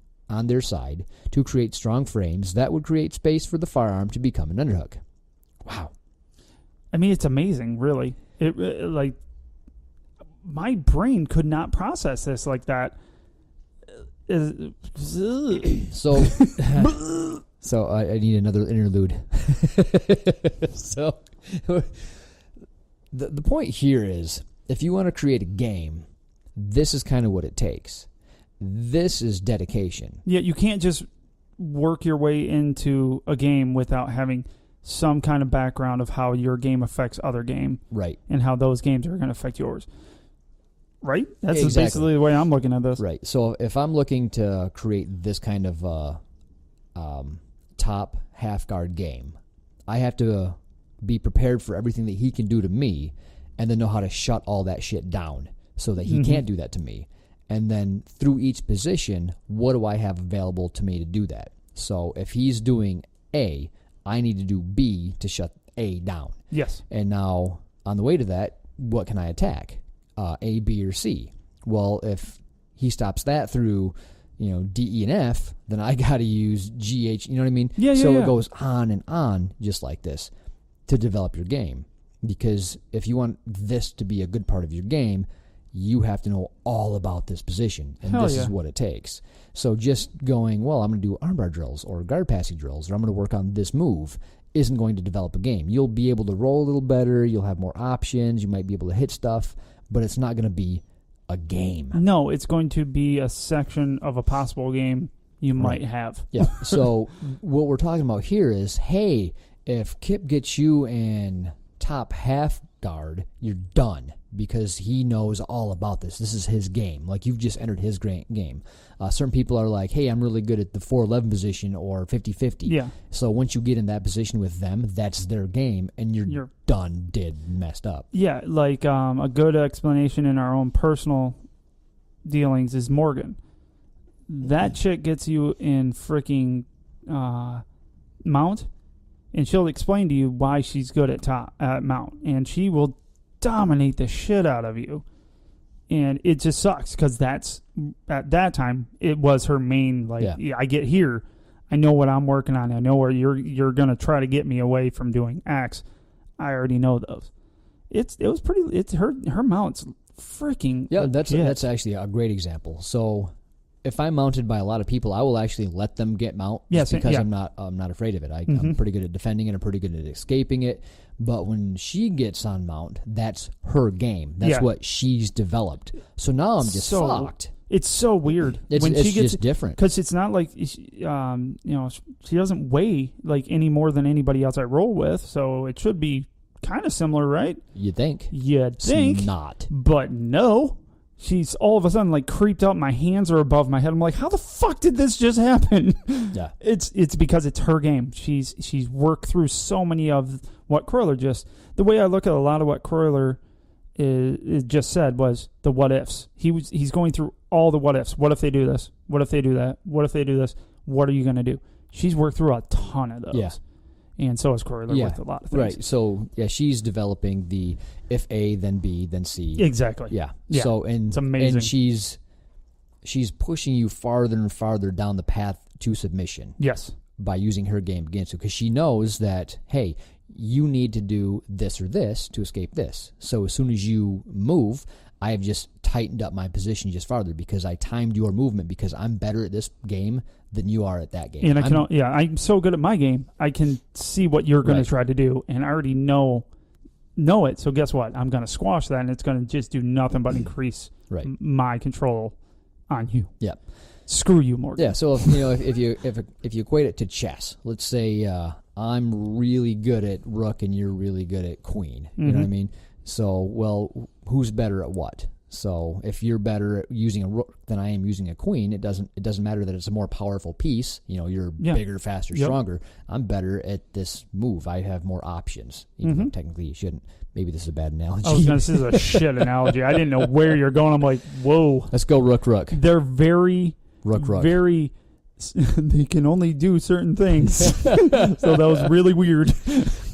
their side to create strong frames that would create space for the far arm to become an underhook. Wow. I mean, it's amazing, really. Like, my brain could not process this like that. So I need another interlude. So the point here is, if you want to create a game, this is kind of what it takes. This is dedication. Yeah, you can't just work your way into a game without having some kind of background of how your game affects other game. Right. And how those games are going to affect yours. Right? That's basically the way I'm looking at this. Right. So if I'm looking to create this kind of top half guard game, I have to be prepared for everything that he can do to me and then know how to shut all that shit down so that he can't do that to me. And then through each position, what do I have available to me to do that? So if he's doing A, I need to do B to shut A down. Yes. And now on the way to that, what can I attack? A, B, or C. Well, if he stops that through, D, E, and F, then I got to use G, H. You know what I mean? Yeah. It goes on and on just like this to develop your game. Because if you want this to be a good part of your game, you have to know all about this position, and Hell this yeah. is what it takes. So just going, well, I'm going to do armbar drills or guard passing drills, or I'm going to work on this move, isn't going to develop a game. You'll be able to roll a little better. You'll have more options. You might be able to hit stuff, but it's not going to be a game. No, it's going to be a section of a possible game you might have. Yeah. So what we're talking about here is, hey, if Kip gets you in top half guard, you're done because he knows all about this. This is his game. Like, you've just entered his game. Certain people are like, hey, I'm really good at the 411 position or 50-50. Yeah. So once you get in that position with them, that's their game, and you're done, messed up. Yeah, like a good explanation in our own personal dealings is Morgan. That chick gets you in freaking mount, and she'll explain to you why she's good at mount, and she will dominate the shit out of you. And it just sucks because that's, at that time, it was her main, like, yeah, I get here, I know what I'm working on, I know where you're going to try to get me away from doing X. I already know those. Her mount's freaking that's actually a great example. So if I'm mounted by a lot of people, I will actually let them get mount because I'm not afraid of it. I'm pretty good at defending it. I'm pretty good at escaping it. But when she gets on mount, that's her game. That's what she's developed. So now I'm just fucked. It's so weird. It's just different because it's not like she doesn't weigh like any more than anybody else I roll with. So it should be kind of similar, right? You'd think. It's not. But no. She's all of a sudden like creeped up. My hands are above my head. I'm like, how the fuck did this just happen? Yeah, it's because it's her game. She's worked through so many of what Croyler just. The way I look at a lot of what Croyler is just said was the what ifs. He's going through all the what ifs. What if they do this? What if they do that? What if they do this? What are you going to do? She's worked through a ton of those. Yeah. And so is Croyler with a lot of things. Right. So, she's developing the if A, then B, then C. Exactly. Yeah. So, it's amazing. And she's pushing you farther and farther down the path to submission. Yes. By using her game against you. Because she knows that, hey, you need to do this or this to escape this. So as soon as you move, I have just tightened up my position just farther because I timed your movement because I'm better at this game than you are at that game. And I'm so good at my game, I can see what you're going to try to do, and I already know it. So guess what? I'm going to squash that, and it's going to just do nothing but increase my control on you. Yeah. Screw you, Morgan. Yeah. So if you equate it to chess, let's say I'm really good at rook and you're really good at queen. You know what I mean? So, well, who's better at what? So if you're better at using a rook than I am using a queen, it doesn't matter that it's a more powerful piece. You're bigger, faster, stronger. I'm better at this move. I have more options. Even though technically you shouldn't. Maybe this is a bad analogy. Oh, this is a shit analogy. I didn't know where you're going. I'm like, whoa. Let's go rook. They're very rook. Very. They can only do certain things. So that was really weird.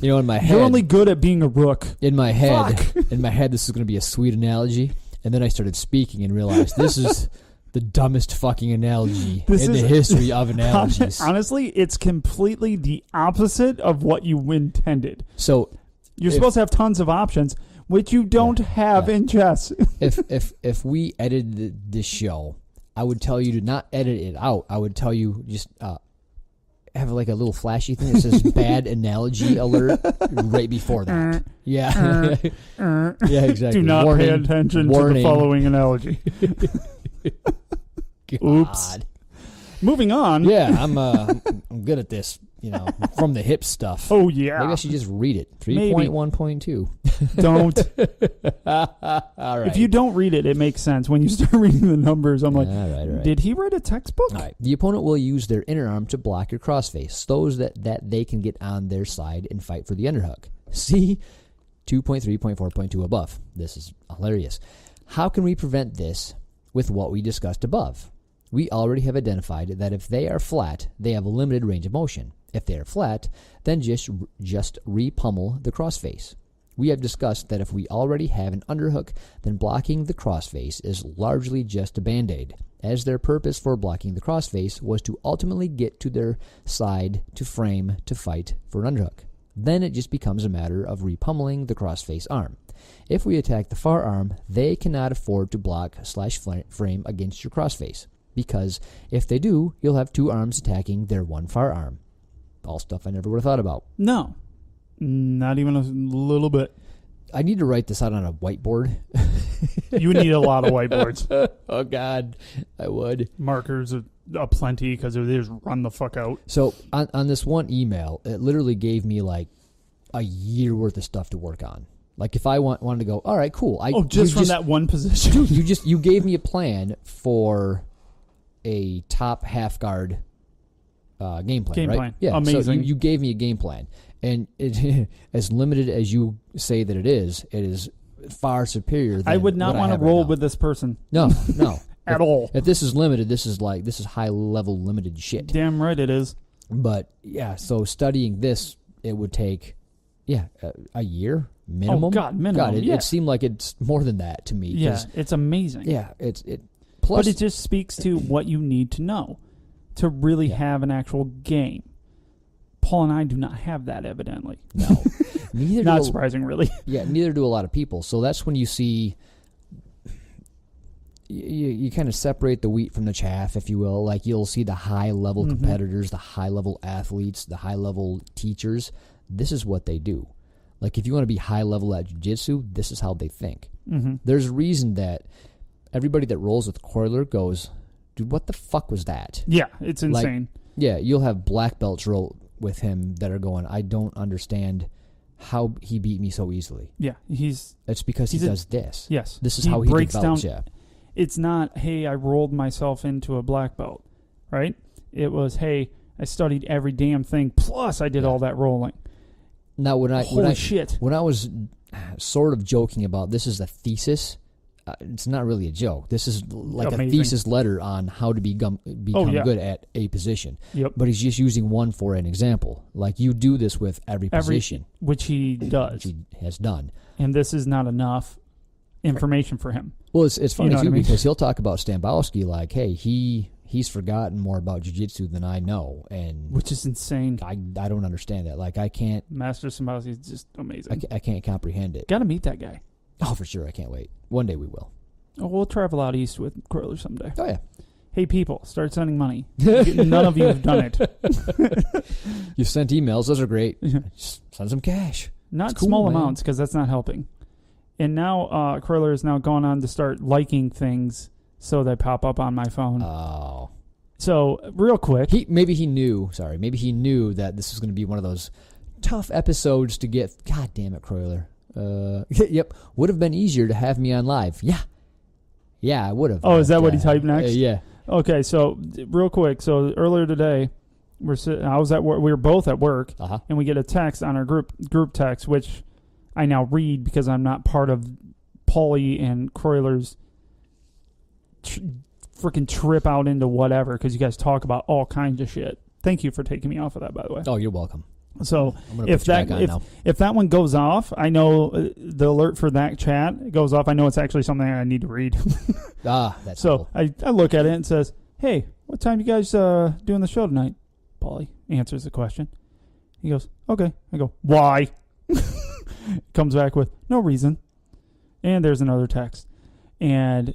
In my head, you're only good at being a rook. In my head, this is going to be a sweet analogy. And then I started speaking and realized this is the dumbest fucking analogy in the history of analogies. Honestly, it's completely the opposite of what you intended. So you're supposed to have tons of options, which you don't have in chess. if we edited this show, I would tell you to not edit it out. I would tell you just have like a little flashy thing that says bad analogy alert right before that. Yeah. Yeah, exactly. Do not pay attention to the following analogy. Oops. Moving on. Yeah, I'm good at this, from the hip stuff. Oh, yeah. Maybe I should just read it. 3.1.2. Don't. All right. If you don't read it, it makes sense. When you start reading the numbers, I'm like, all right. Did he write a textbook? All right. The opponent will use their inner arm to block your crossface, so that they can get on their side and fight for the underhook. See 2.3.4.2 above. This is hilarious. How can we prevent this with what we discussed above? We already have identified that if they are flat, they have a limited range of motion. If they are flat, then just re-pummel the crossface. We have discussed that if we already have an underhook, then blocking the crossface is largely just a band-aid, as their purpose for blocking the crossface was to ultimately get to their side to frame to fight for an underhook. Then it just becomes a matter of repummeling the cross-face arm. If we attack the far arm, they cannot afford to block/frame against your crossface, because if they do, you'll have two arms attacking their one far arm. All stuff I never would have thought about. No, not even a little bit. I need to write this out on a whiteboard. You need a lot of whiteboards. Oh, God, I would. Markers are plenty because they just run the fuck out. So on this one email, it literally gave me like a year worth of stuff to work on. Like if I wanted to go, all right, cool. Just from that one position. Dude, you gave me a plan for a top half guard game plan, right? Plan. Yeah, amazing. So you gave me a game plan, and it, as limited as you say that it is far superior. Than I would not want to roll with this person. No. At all. If this is limited, this is high level limited shit. Damn right it is. But yeah, so studying this, it would take a year minimum. Oh God, minimum. God, it seemed like it's more than that to me. Yeah, it's amazing. Yeah, plus, but it just speaks to what you need to know to really have an actual game. Paul and I do not have that, evidently. No. Not surprising, really. Yeah, neither do a lot of people. So that's when you see, you kind of separate the wheat from the chaff, if you will. Like you'll see the high-level competitors, the high-level athletes, the high-level teachers. This is what they do. Like if you want to be high-level at jiu-jitsu, this is how they think. Mm-hmm. There's a reason that everybody that rolls with Coiler goes, dude, what the fuck was that? Yeah, it's insane. Like, you'll have black belts roll with him that are going, I don't understand how he beat me so easily. Yeah, it's because he does this. Yes. This is how he breaks develops, down. It's not, hey, I rolled myself into a black belt, right? It was, hey, I studied every damn thing, plus I did all that rolling. Now, when I was sort of joking about this is a thesis, it's not really a joke. This is like a thesis letter on how to become good at a position. Yep. But he's just using one for an example. Like you do this with every position. Which he does. Which he has done. And this is not enough information for him. Well, it's funny, too, because he'll talk about Stambowski like, hey, he's forgotten more about jiu-jitsu than I know. Which is insane. I don't understand that. Like, I can't... Master Stambowski is just amazing. I can't comprehend it. Got to meet that guy. Oh, for sure. I can't wait. One day we will. Oh, we'll travel out east with Curler someday. Oh, yeah. Hey, people, start sending money. None of you have done it. You've sent emails. Those are great. Just send some cash. Not small amounts, because that's not helping. And now Curler is now gone on to start liking things so they pop up on my phone. Oh. So, real quick. Maybe he knew that this was going to be one of those tough episodes to get. God damn it, Curler. Yep. Would have been easier to have me on live. Yeah, I would have. Oh, is that what he typed next? Yeah. Okay, so real quick. So earlier today, I was at work. We were both at work, and we get a text on our group text, which I now read because I'm not part of Paulie and Croyler's freaking trip out into whatever, because you guys talk about all kinds of shit. Thank you for taking me off of that, by the way. Oh, you're welcome. So if that one goes off, I know the alert for that chat goes off. I know it's actually something I need to read. That's so cool. I look at it and it says, "Hey, what time you guys doing the show tonight?" Paulie answers the question. He goes, "Okay." I go, "Why?" Comes back with no reason. And there's another text, and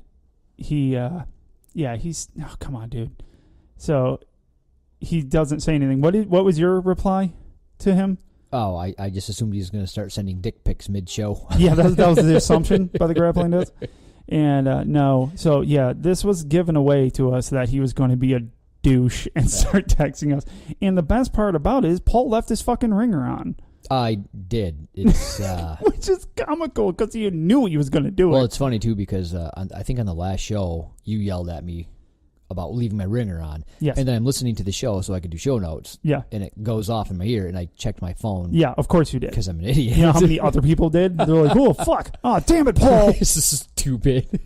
he's come on, dude. So he doesn't say anything. What was your reply to him? Oh, I just assumed he was going to start sending dick pics mid-show. Yeah, that was the assumption by the Grappling Dads. And no. So, yeah, this was given away to us that he was going to be a douche and start texting us. And the best part about it is Paul left his fucking ringer on. I did. It's which is comical because he knew he was going to do it. Well, it's funny, too, because I think on the last show, you yelled at me about leaving my ringer on. Yes. And then I'm listening to the show so I could do show notes. Yeah. And it goes off in my ear, and I checked my phone. Yeah, of course you did. Because I'm an idiot. You know how many other people did? They're like, oh, fuck. Oh, damn it, Paul. This is stupid.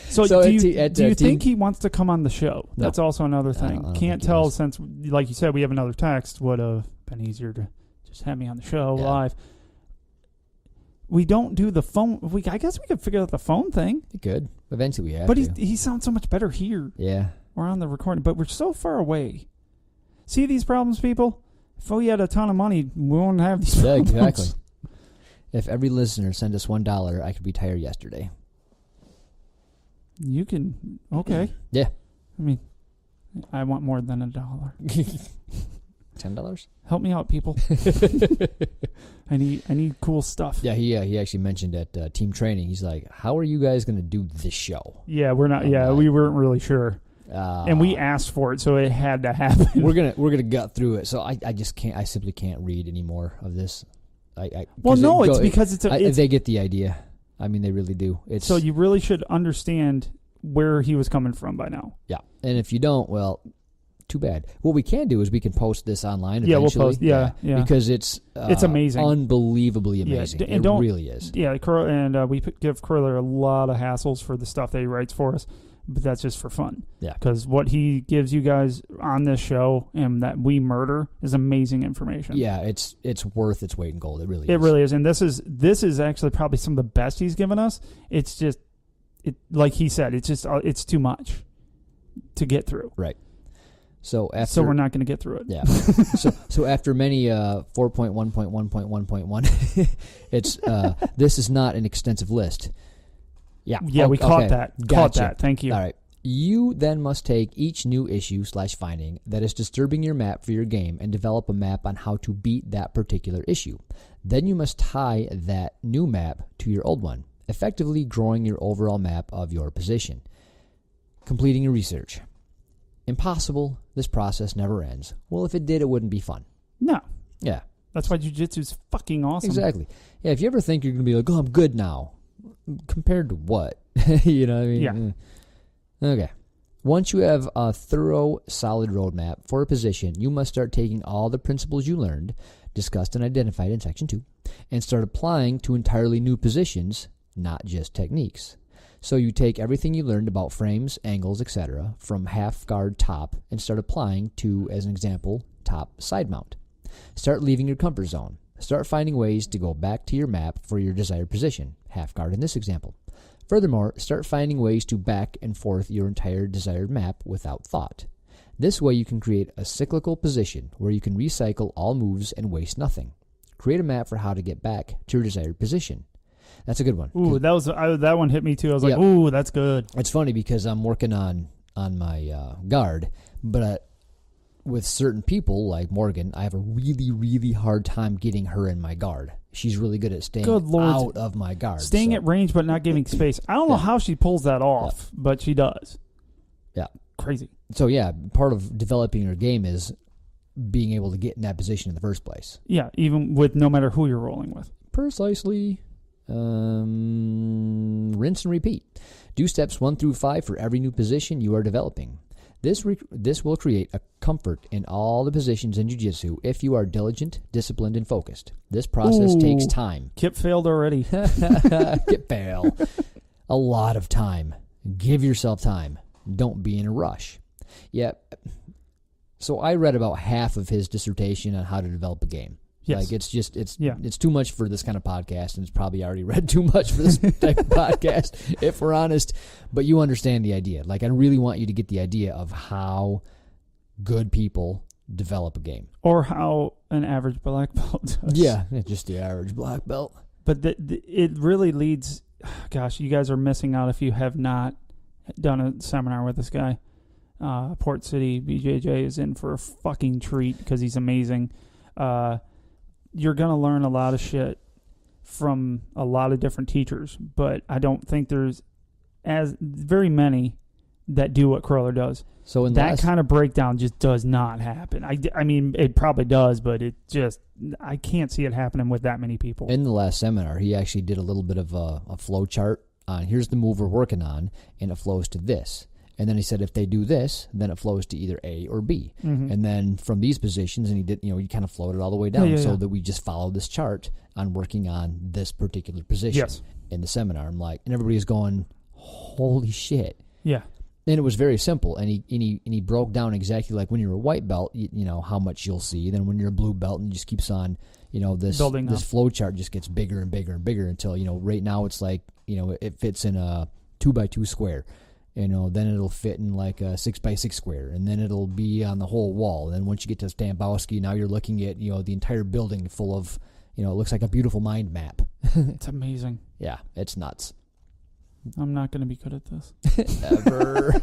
So do you think he wants to come on the show? No. That's also another thing. I don't Can't tell since, like you said, we have another text. Would have been easier to just have me on the show live. We don't do the phone. I guess we could figure out the phone thing. You could. Eventually we have to. But he sounds so much better here. Yeah. We're on the recording, but we're so far away. See these problems, people? If we had a ton of money, we wouldn't have these Yeah, problems. exactly. If every listener sent us $1, I could retire yesterday. You can, okay. Yeah. I mean, I want more than $1. $10? Help me out, people. I need cool stuff. Yeah, he actually mentioned at team training, he's like, how are you guys going to do this show? Yeah, we're not. Yeah, we weren't really sure, and we asked for it, so it had to happen. We're gonna gut through it. So I just can't. I simply can't read any more of this. Because they get the idea. I mean, they really do. So you really should understand where he was coming from by now. Yeah, and if you don't, well, too bad. What we can do is we can post this online eventually. Yeah, we'll post. Yeah. Because it's amazing, unbelievably amazing. And it really is. Yeah, and we give Curler a lot of hassles for the stuff that he writes for us, but that's just for fun. Yeah, because what he gives you guys on this show and that we murder is amazing information. Yeah, it's worth its weight in gold. It really is. It really is, and this is actually probably some of the best he's given us. It's just like he said, it's too much to get through. Right. So we're not going to get through it. Yeah. so after many 4.1.1.1.1, it's this is not an extensive list. Yeah. Yeah, we caught that. Gotcha. Caught that. Thank you. All right. You then must take each new issue/finding that is disturbing your map for your game and develop a map on how to beat that particular issue. Then you must tie that new map to your old one, effectively growing your overall map of your position. Completing your research. Impossible. This process never ends. Well, if it did, it wouldn't be fun. No. Yeah. That's why jiu-jitsu is fucking awesome. Exactly. Yeah, if you ever think you're going to be like, oh, I'm good now. Compared to what? You know what I mean? Yeah. Okay. Once you have a thorough, solid roadmap for a position, you must start taking all the principles you learned, discussed and identified in Section 2, and start applying to entirely new positions, not just techniques. So you take everything you learned about frames, angles, etc. from half guard top and start applying to, as an example, top side mount. Start leaving your comfort zone. Start finding ways to go back to your map for your desired position, half guard in this example. Furthermore, start finding ways to back and forth your entire desired map without thought. This way you can create a cyclical position where you can recycle all moves and waste nothing. Create a map for how to get back to your desired position. That's a good one. Ooh, that one hit me too. I was like, ooh, that's good. It's funny because I'm working on my guard, but with certain people like Morgan, I have a really, really hard time getting her in my guard. She's really good at staying out of my guard. Staying at range but not giving space. I don't know how she pulls that off, but she does. Yeah. Crazy. So, yeah, part of developing your game is being able to get in that position in the first place. Yeah, even with no matter who you're rolling with. Precisely. Rinse and repeat. Do steps 1 through 5 for every new position you are developing. This will create a comfort in all the positions in jiu-jitsu if you are diligent, disciplined, and focused. This process takes time. Kip failed already. Kip fail. A lot of time. Give yourself time. Don't be in a rush. Yeah. So I read about half of his dissertation on how to develop a game. Yes. Like it's too much for this kind of podcast, and it's probably already read too much for this type of podcast, if we're honest. But you understand the idea. Like, I really want you to get the idea of how good people develop a game, or how an average black belt does. Yeah, just the average black belt. But it really leads. Gosh, you guys are missing out if you have not done a seminar with this guy. Port City BJJ is in for a fucking treat because he's amazing. You're going to learn a lot of shit from a lot of different teachers, but I don't think there's very many that do what Curler does. So in that kind of breakdown just does not happen. I mean, it probably does, but I can't see it happening with that many people. In the last seminar, he actually did a little bit of a flow chart on here's the move we're working on, and it flows to this. And then he said if they do this, then it flows to either A or B. Mm-hmm. And then from these positions, and he did, he kind of floated all the way down that we just follow this chart on working on this particular position in the seminar. I'm like, and everybody's going, holy shit. Yeah. And it was very simple. And he broke down exactly like when you're a white belt, how much you'll see. Then when you're a blue belt, and it just keeps on, this flow chart just gets bigger and bigger and bigger until, right now it's like, it fits in a 2x2 square. then it'll fit in like a 6x6 square, and then it'll be on the whole wall. And then once you get to Stambowski, now you're looking at, the entire building full of, it looks like a beautiful mind map. It's amazing. Yeah, it's nuts. I'm not going to be good at this. Ever.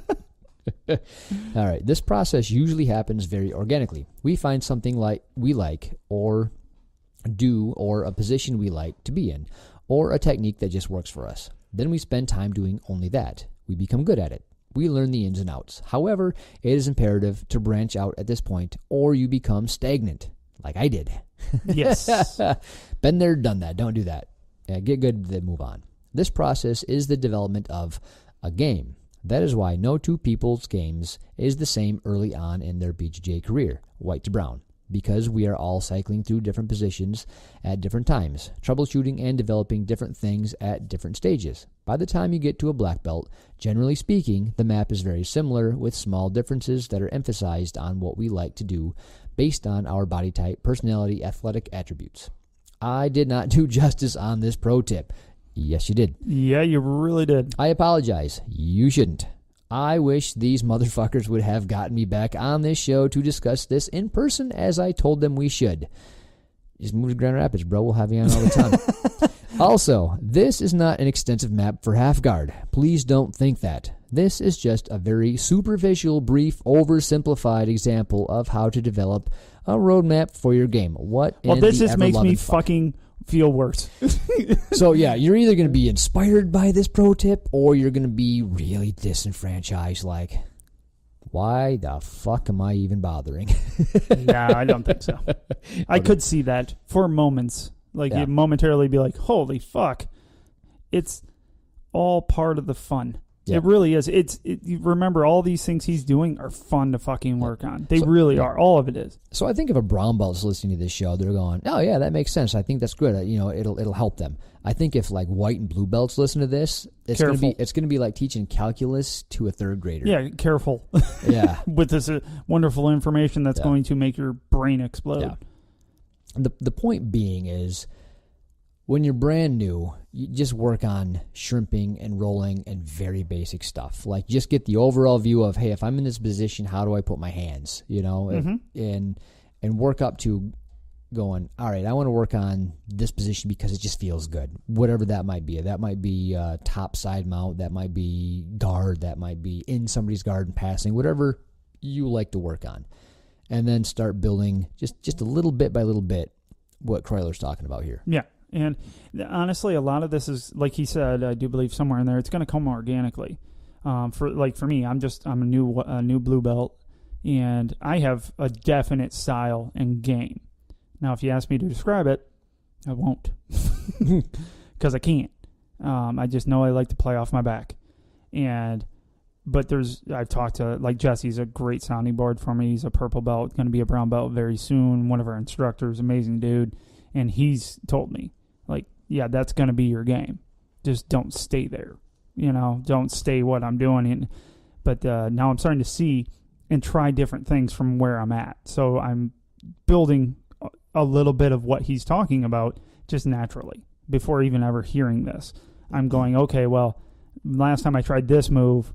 All right. This process usually happens very organically. We find something like we like or do, or a position we like to be in, or a technique that just works for us. Then we spend time doing only that. We become good at it. We learn the ins and outs. However, it is imperative to branch out at this point, or you become stagnant, like I did. Yes. Been there, done that. Don't do that. Get good, then move on. This process is the development of a game. That is why no two people's games is the same early on in their BJJ career, white to brown, because we are all cycling through different positions at different times, troubleshooting and developing different things at different stages. By the time you get to a black belt, generally speaking, the map is very similar with small differences that are emphasized on what we like to do based on our body type, personality, athletic attributes. I did not do justice on this pro tip. Yes, you did. Yeah, you really did. I apologize. You shouldn't. I wish these motherfuckers would have gotten me back on this show to discuss this in person as I told them we should. Just move to Grand Rapids, bro. We'll have you on all the time. Also, this is not an extensive map for half guard. Please don't think that. This is just a very superficial, brief, oversimplified example of how to develop a roadmap for your game. This just makes me fucking feel worse. So yeah, you're either going to be inspired by this pro tip, or you're going to be really disenfranchised, like, why the fuck am I even bothering? Nah, I don't think so. I could see that for moments. Like, you'd momentarily be like, holy fuck. It's all part of the fun. Yeah. It really is. You remember, all these things he's doing are fun to fucking work on. They really are. All of it is. So I think if a brown belt's listening to this show, they're going, "Oh yeah, that makes sense. I think that's good. It'll help them." I think if like white and blue belts listen to this, it's gonna be like teaching calculus to a third grader. Yeah, careful. Yeah, with this wonderful information that's going to make your brain explode. Yeah. The point being is, when you're brand new, you just work on shrimping and rolling and very basic stuff. Like, just get the overall view of, hey, if I'm in this position, how do I put my hands? And work up to going, all right, I want to work on this position because it just feels good. Whatever that might be. That might be top side mount. That might be guard. That might be in somebody's guard and passing. Whatever you like to work on. And then start building just a little bit by little bit what Croyler's talking about here. Yeah. And honestly, a lot of this is, like he said, I do believe somewhere in there, it's going to come organically. For me, I'm a new blue belt, and I have a definite style and game. Now, if you ask me to describe it, I won't, because I can't. I just know I like to play off my back, but I've talked to, like, Jesse's a great sounding board for me. He's a purple belt, going to be a brown belt very soon. One of our instructors, amazing dude. And he's told me, like, yeah, that's going to be your game. Just don't stay there. Don't stay what I'm doing. But now I'm starting to see and try different things from where I'm at. So I'm building a little bit of what he's talking about just naturally before even ever hearing this. I'm going, okay, well, last time I tried this move,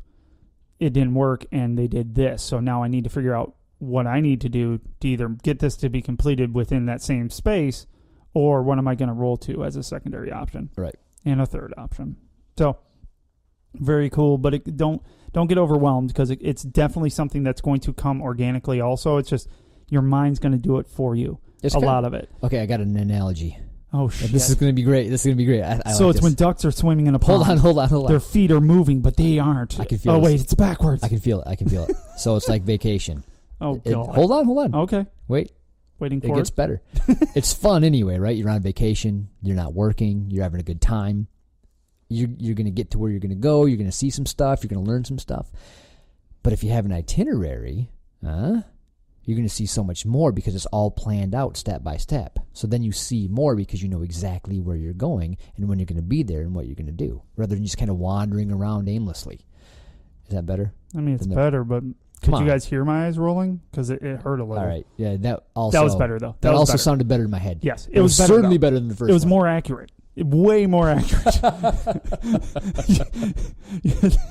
it didn't work, and they did this. So now I need to figure out what I need to do to either get this to be completed within that same space, or what am I going to roll to as a secondary option? Right. And a third option. So, very cool, but don't get overwhelmed, because it's definitely something that's going to come organically also. It's just your mind's going to do it for you. It's a lot of it. Okay, I got an analogy. Oh, shit. This is going to be great. I so like it's when ducks are swimming in a pond. Hold on. Their feet are moving, but they aren't. I can feel it. Oh, wait, it's backwards. I can feel it. So it's like vacation. Oh, God. Hold on. Okay. Waiting for it. It gets better. It's fun anyway, right? You're on vacation. You're not working. You're having a good time. You're going to get to where you're going to go. You're going to see some stuff. You're going to learn some stuff. But if you have an itinerary, you're going to see so much more, because it's all planned out step by step. So then you see more because you know exactly where you're going and when you're going to be there and what you're going to do, rather than just kind of wandering around aimlessly. Is that better? I mean, it's better, but could you guys hear my eyes rolling? Because it hurt a little. All right. Yeah, that was better, though. That also sounded better in my head. Yes, it was better, certainly better than the first one. It was more accurate. Way more accurate.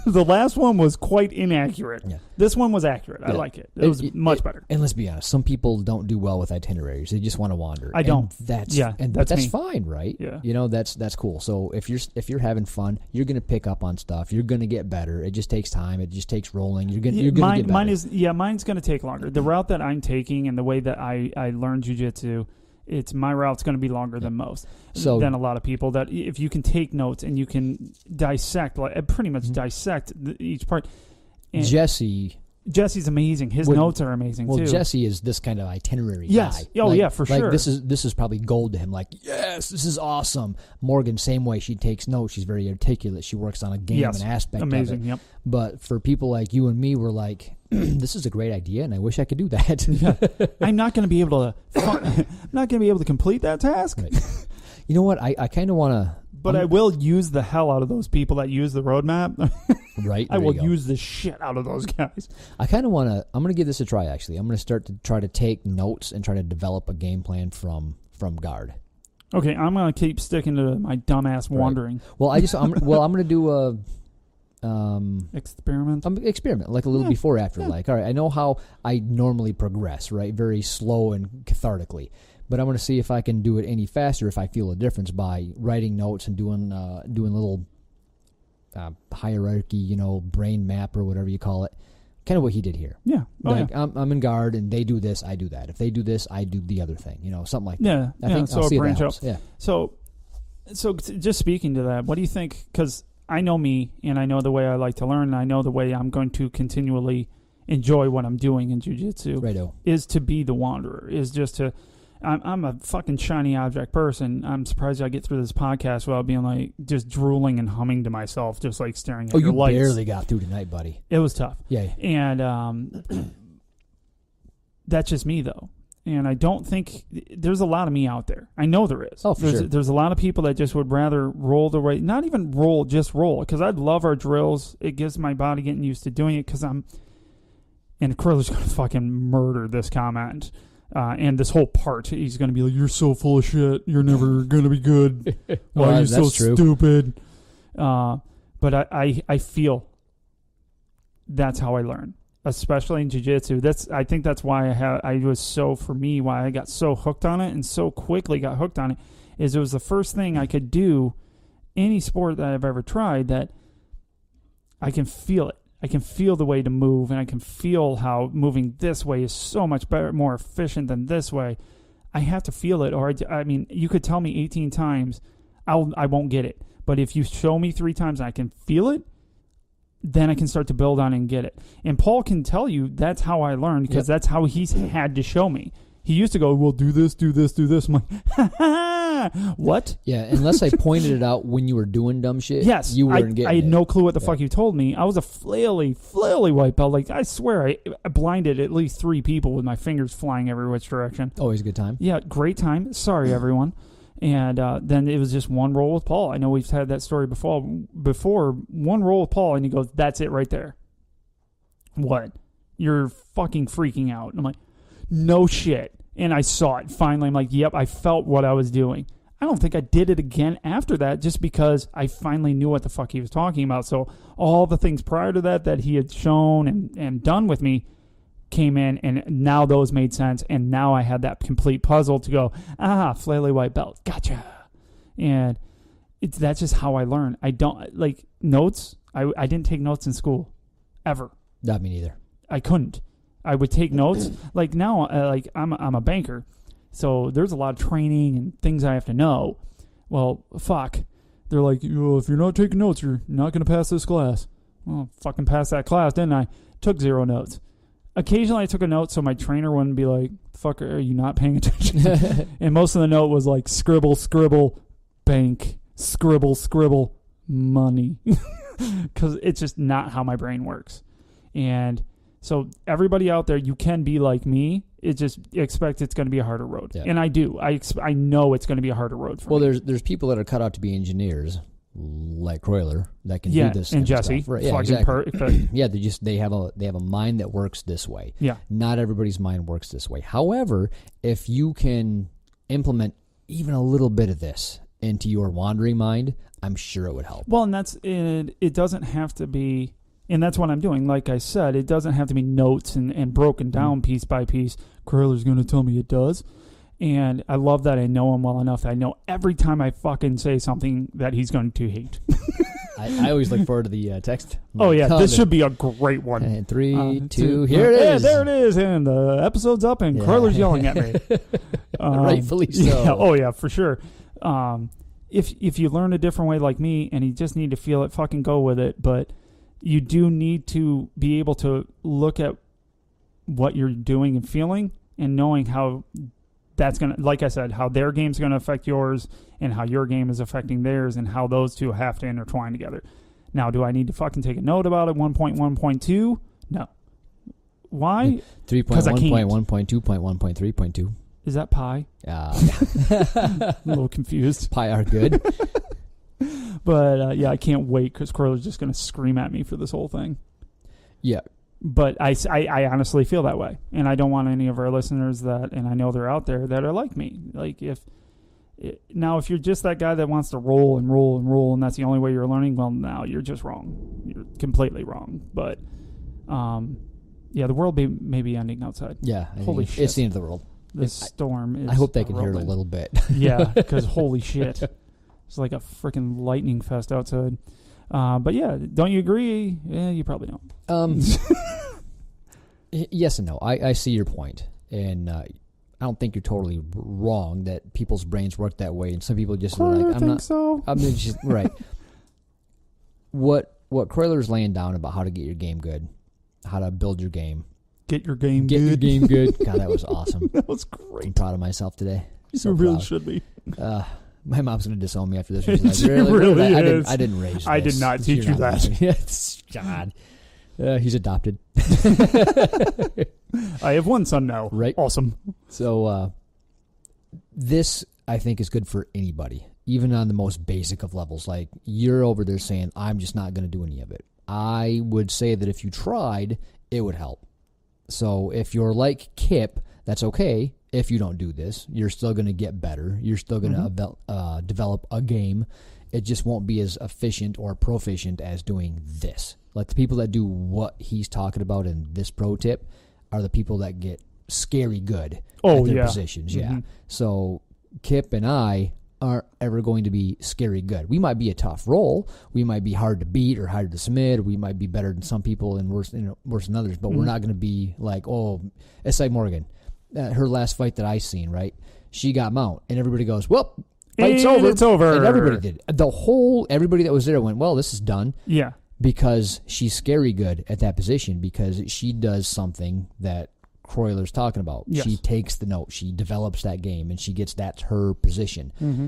The last one was quite inaccurate. Yeah. This one was accurate. I like it. It was much better. And let's be honest, some people don't do well with itineraries. They just want to wander. I don't. That's fine, right? Yeah. You know, that's cool. So if you're having fun, you're going to pick up on stuff. You're going to get better. It just takes time. It just takes rolling. You're going to get better. Mine's going to take longer. The route that I'm taking and the way that I learned jiu-jitsu, my route's going to be longer than most. Than a lot of people. That if you can take notes and you can dissect, pretty much dissect each part. And Jesse's amazing. His notes are amazing too. Well, Jesse is this kind of itinerary guy. Oh, for sure. This is probably gold to him. Like, yes, this is awesome. Morgan, same way. She takes notes. She's very articulate. She works on a game and aspect amazing, of it. Yep. But for people like you and me, we're like, this is a great idea, and I wish I could do that. I'm not going to be able to complete that task. Right. You know what? I kind of want to. But I will use the hell out of those people that use the roadmap. Right. I will use the shit out of those guys. I kind of want to. I'm going to give this a try, actually. I'm going to start to try to take notes and try to develop a game plan from guard. Okay, I'm going to keep sticking to my dumbass wandering. Right. Well, I'm going to do a experiment, like a little before after. Like, all right, I know how I normally progress, right? Very slow and cathartically. But I'm going to see if I can do it any faster if I feel a difference by writing notes and doing little hierarchy, brain map or whatever you call it. Kind of what he did here. Yeah. I'm in guard and they do this, I do that. If they do this, I do the other thing. Something like that. I think I'll see if that branch helps. up. Yeah. So just speaking to that, what do you think? Because I know me and I know the way I like to learn and I know the way I'm going to continually enjoy what I'm doing in jiu-jitsu. Righto. Is to be the wanderer. Is just to... I'm a fucking shiny object person. I'm surprised I get through this podcast without being like just drooling and humming to myself, just like staring at your lights. You barely got through tonight, buddy. It was tough. Yeah. And that's just me, though. And I don't think there's a lot of me out there. I know there is. Oh, for sure. There's a lot of people that just would rather roll the way, not even roll, just roll. Because I love our drills. It gives my body getting used to doing it because and Kriller's going to fucking murder this comment. And this whole part, he's going to be like, "You're so full of shit. You're never going to be good. Why are you so stupid?" But I feel that's how I learn, especially in jiu-jitsu. I think that's why why I got so hooked on it and so quickly got hooked on it, is it was the first thing I could do, any sport that I've ever tried, that I can feel it. I can feel the way to move, and I can feel how moving this way is so much better, more efficient than this way. I have to feel it, or you could tell me 18 times, I won't get it. But if you show me 3 times and I can feel it, then I can start to build on it and get it. And Paul can tell you that's how I learned, because that's how he's had to show me. He used to go, "Well, do this, do this, do this." I'm like, ha ha, what? Yeah, unless I pointed it out when you were doing dumb shit, yes, you weren't getting it. I had no clue what the fuck you told me. I was a flaily white belt. Like, I swear, I blinded at least 3 people with my fingers flying every which direction. Always a good time. Yeah, great time. Sorry, everyone. And then it was just one roll with Paul. I know we've had that story before. One roll with Paul, and he goes, "That's it right there." What? You're fucking freaking out. And I'm like, no shit. And I saw it. Finally, I'm like, yep, I felt what I was doing. I don't think I did it again after that, just because I finally knew what the fuck he was talking about. So all the things prior to that he had shown and done with me came in, and now those made sense. And now I had that complete puzzle to go, flaily white belt. Gotcha. And that's just how I learn. I don't, like, notes. I didn't take notes in school. Ever. Not me neither. I couldn't. I would take notes. Like now, I'm a banker, so there's a lot of training and things I have to know. Well, fuck. They're like, if you're not taking notes, you're not going to pass this class. Well, fucking passed that class, didn't I? Took 0 notes. Occasionally I took a note so my trainer wouldn't be like, fuck, are you not paying attention? And most of the note was like, scribble, scribble, bank, scribble, scribble, money. Because it's just not how my brain works. And so everybody out there, you can be like me. It just expect it's going to be a harder road. Yeah. And I do. I know it's going to be a harder road for me. Well, there's people that are cut out to be engineers, like Croyler, that can do this. And Jesse. Right. Yeah, exactly. Yeah, they have a mind that works this way. Yeah. Not everybody's mind works this way. However, if you can implement even a little bit of this into your wandering mind, I'm sure it would help. Well, and that's it. It doesn't have to be, and that's what I'm doing. Like I said, it doesn't have to be notes and broken down piece by piece. Curler's going to tell me it does. And I love that I know him well enough that I know every time I fucking say something that he's going to hate. I always look forward to the text. Oh, yeah. This should be a great one. And 3, 2, here it is. Yeah, there it is. And the episode's up, and Curler's yelling at me. Rightfully so. Yeah, oh, yeah, for sure. If you learn a different way like me, and you just need to feel it, fucking go with it. But you do need to be able to look at what you're doing and feeling and knowing how that's going to, like I said, how their game's going to affect yours and how your game is affecting theirs and how those two have to intertwine together. Now, do I need to fucking take a note about it? 1.1.2? No. Why? 3.1.1.2.1.3.2. Is that pi? Yeah. I'm a little confused. Pi are good. But, yeah, I can't wait because Corley's just going to scream at me for this whole thing. Yeah. But I honestly feel that way. And I don't want any of our listeners that, and I know they're out there, that are like me. Like, if you're just that guy that wants to roll and roll and roll and that's the only way you're learning, well, now you're just wrong. You're completely wrong. But, yeah, the world may be ending outside. Yeah. Holy shit. It's the end of the world. This storm is... I hope they can hear it a little bit. Yeah, because holy shit. It's like a freaking lightning fest outside. But yeah, don't you agree? Yeah, you probably don't. Yes and no. I see your point, and I don't think you're totally wrong that people's brains work that way, and some people just are like, "I'm not." So. I'm just right. What Croyler's laying down about how to get your game good, how to build your game, get your game your game good. God, that was awesome. That was great. I'm proud of myself today. So you really should be. My mom's going to disown me after this. She's like, really I didn't raise this. I did not teach you that. God. He's adopted. I have one son now. Right. Awesome. So this, I think, is good for anybody, even on the most basic of levels. Like, you're over there saying, I'm just not going to do any of it. I would say that if you tried, it would help. So if you're like Kip, that's okay. If you don't do this, you're still going to get better. You're still going to develop a game. It just won't be as efficient or proficient as doing this. Like the people that do what he's talking about in this pro tip are the people that get scary good at their positions. Mm-hmm. Yeah. So Kip and I aren't ever going to be scary good. We might be a tough roll. We might be hard to beat or hard to submit. Or we might be better than some people and worse than others. But we're not going to be like, it's like Morgan. Her last fight that I seen, right? She got mount, and everybody goes, well, fight's over. It's over. And everybody did. Everybody that was there went, well, this is done. Yeah. Because she's scary good at that position because she does something that Croyler's talking about. Yes. She takes the note. She develops that game, and she gets that's her position. Mm-hmm.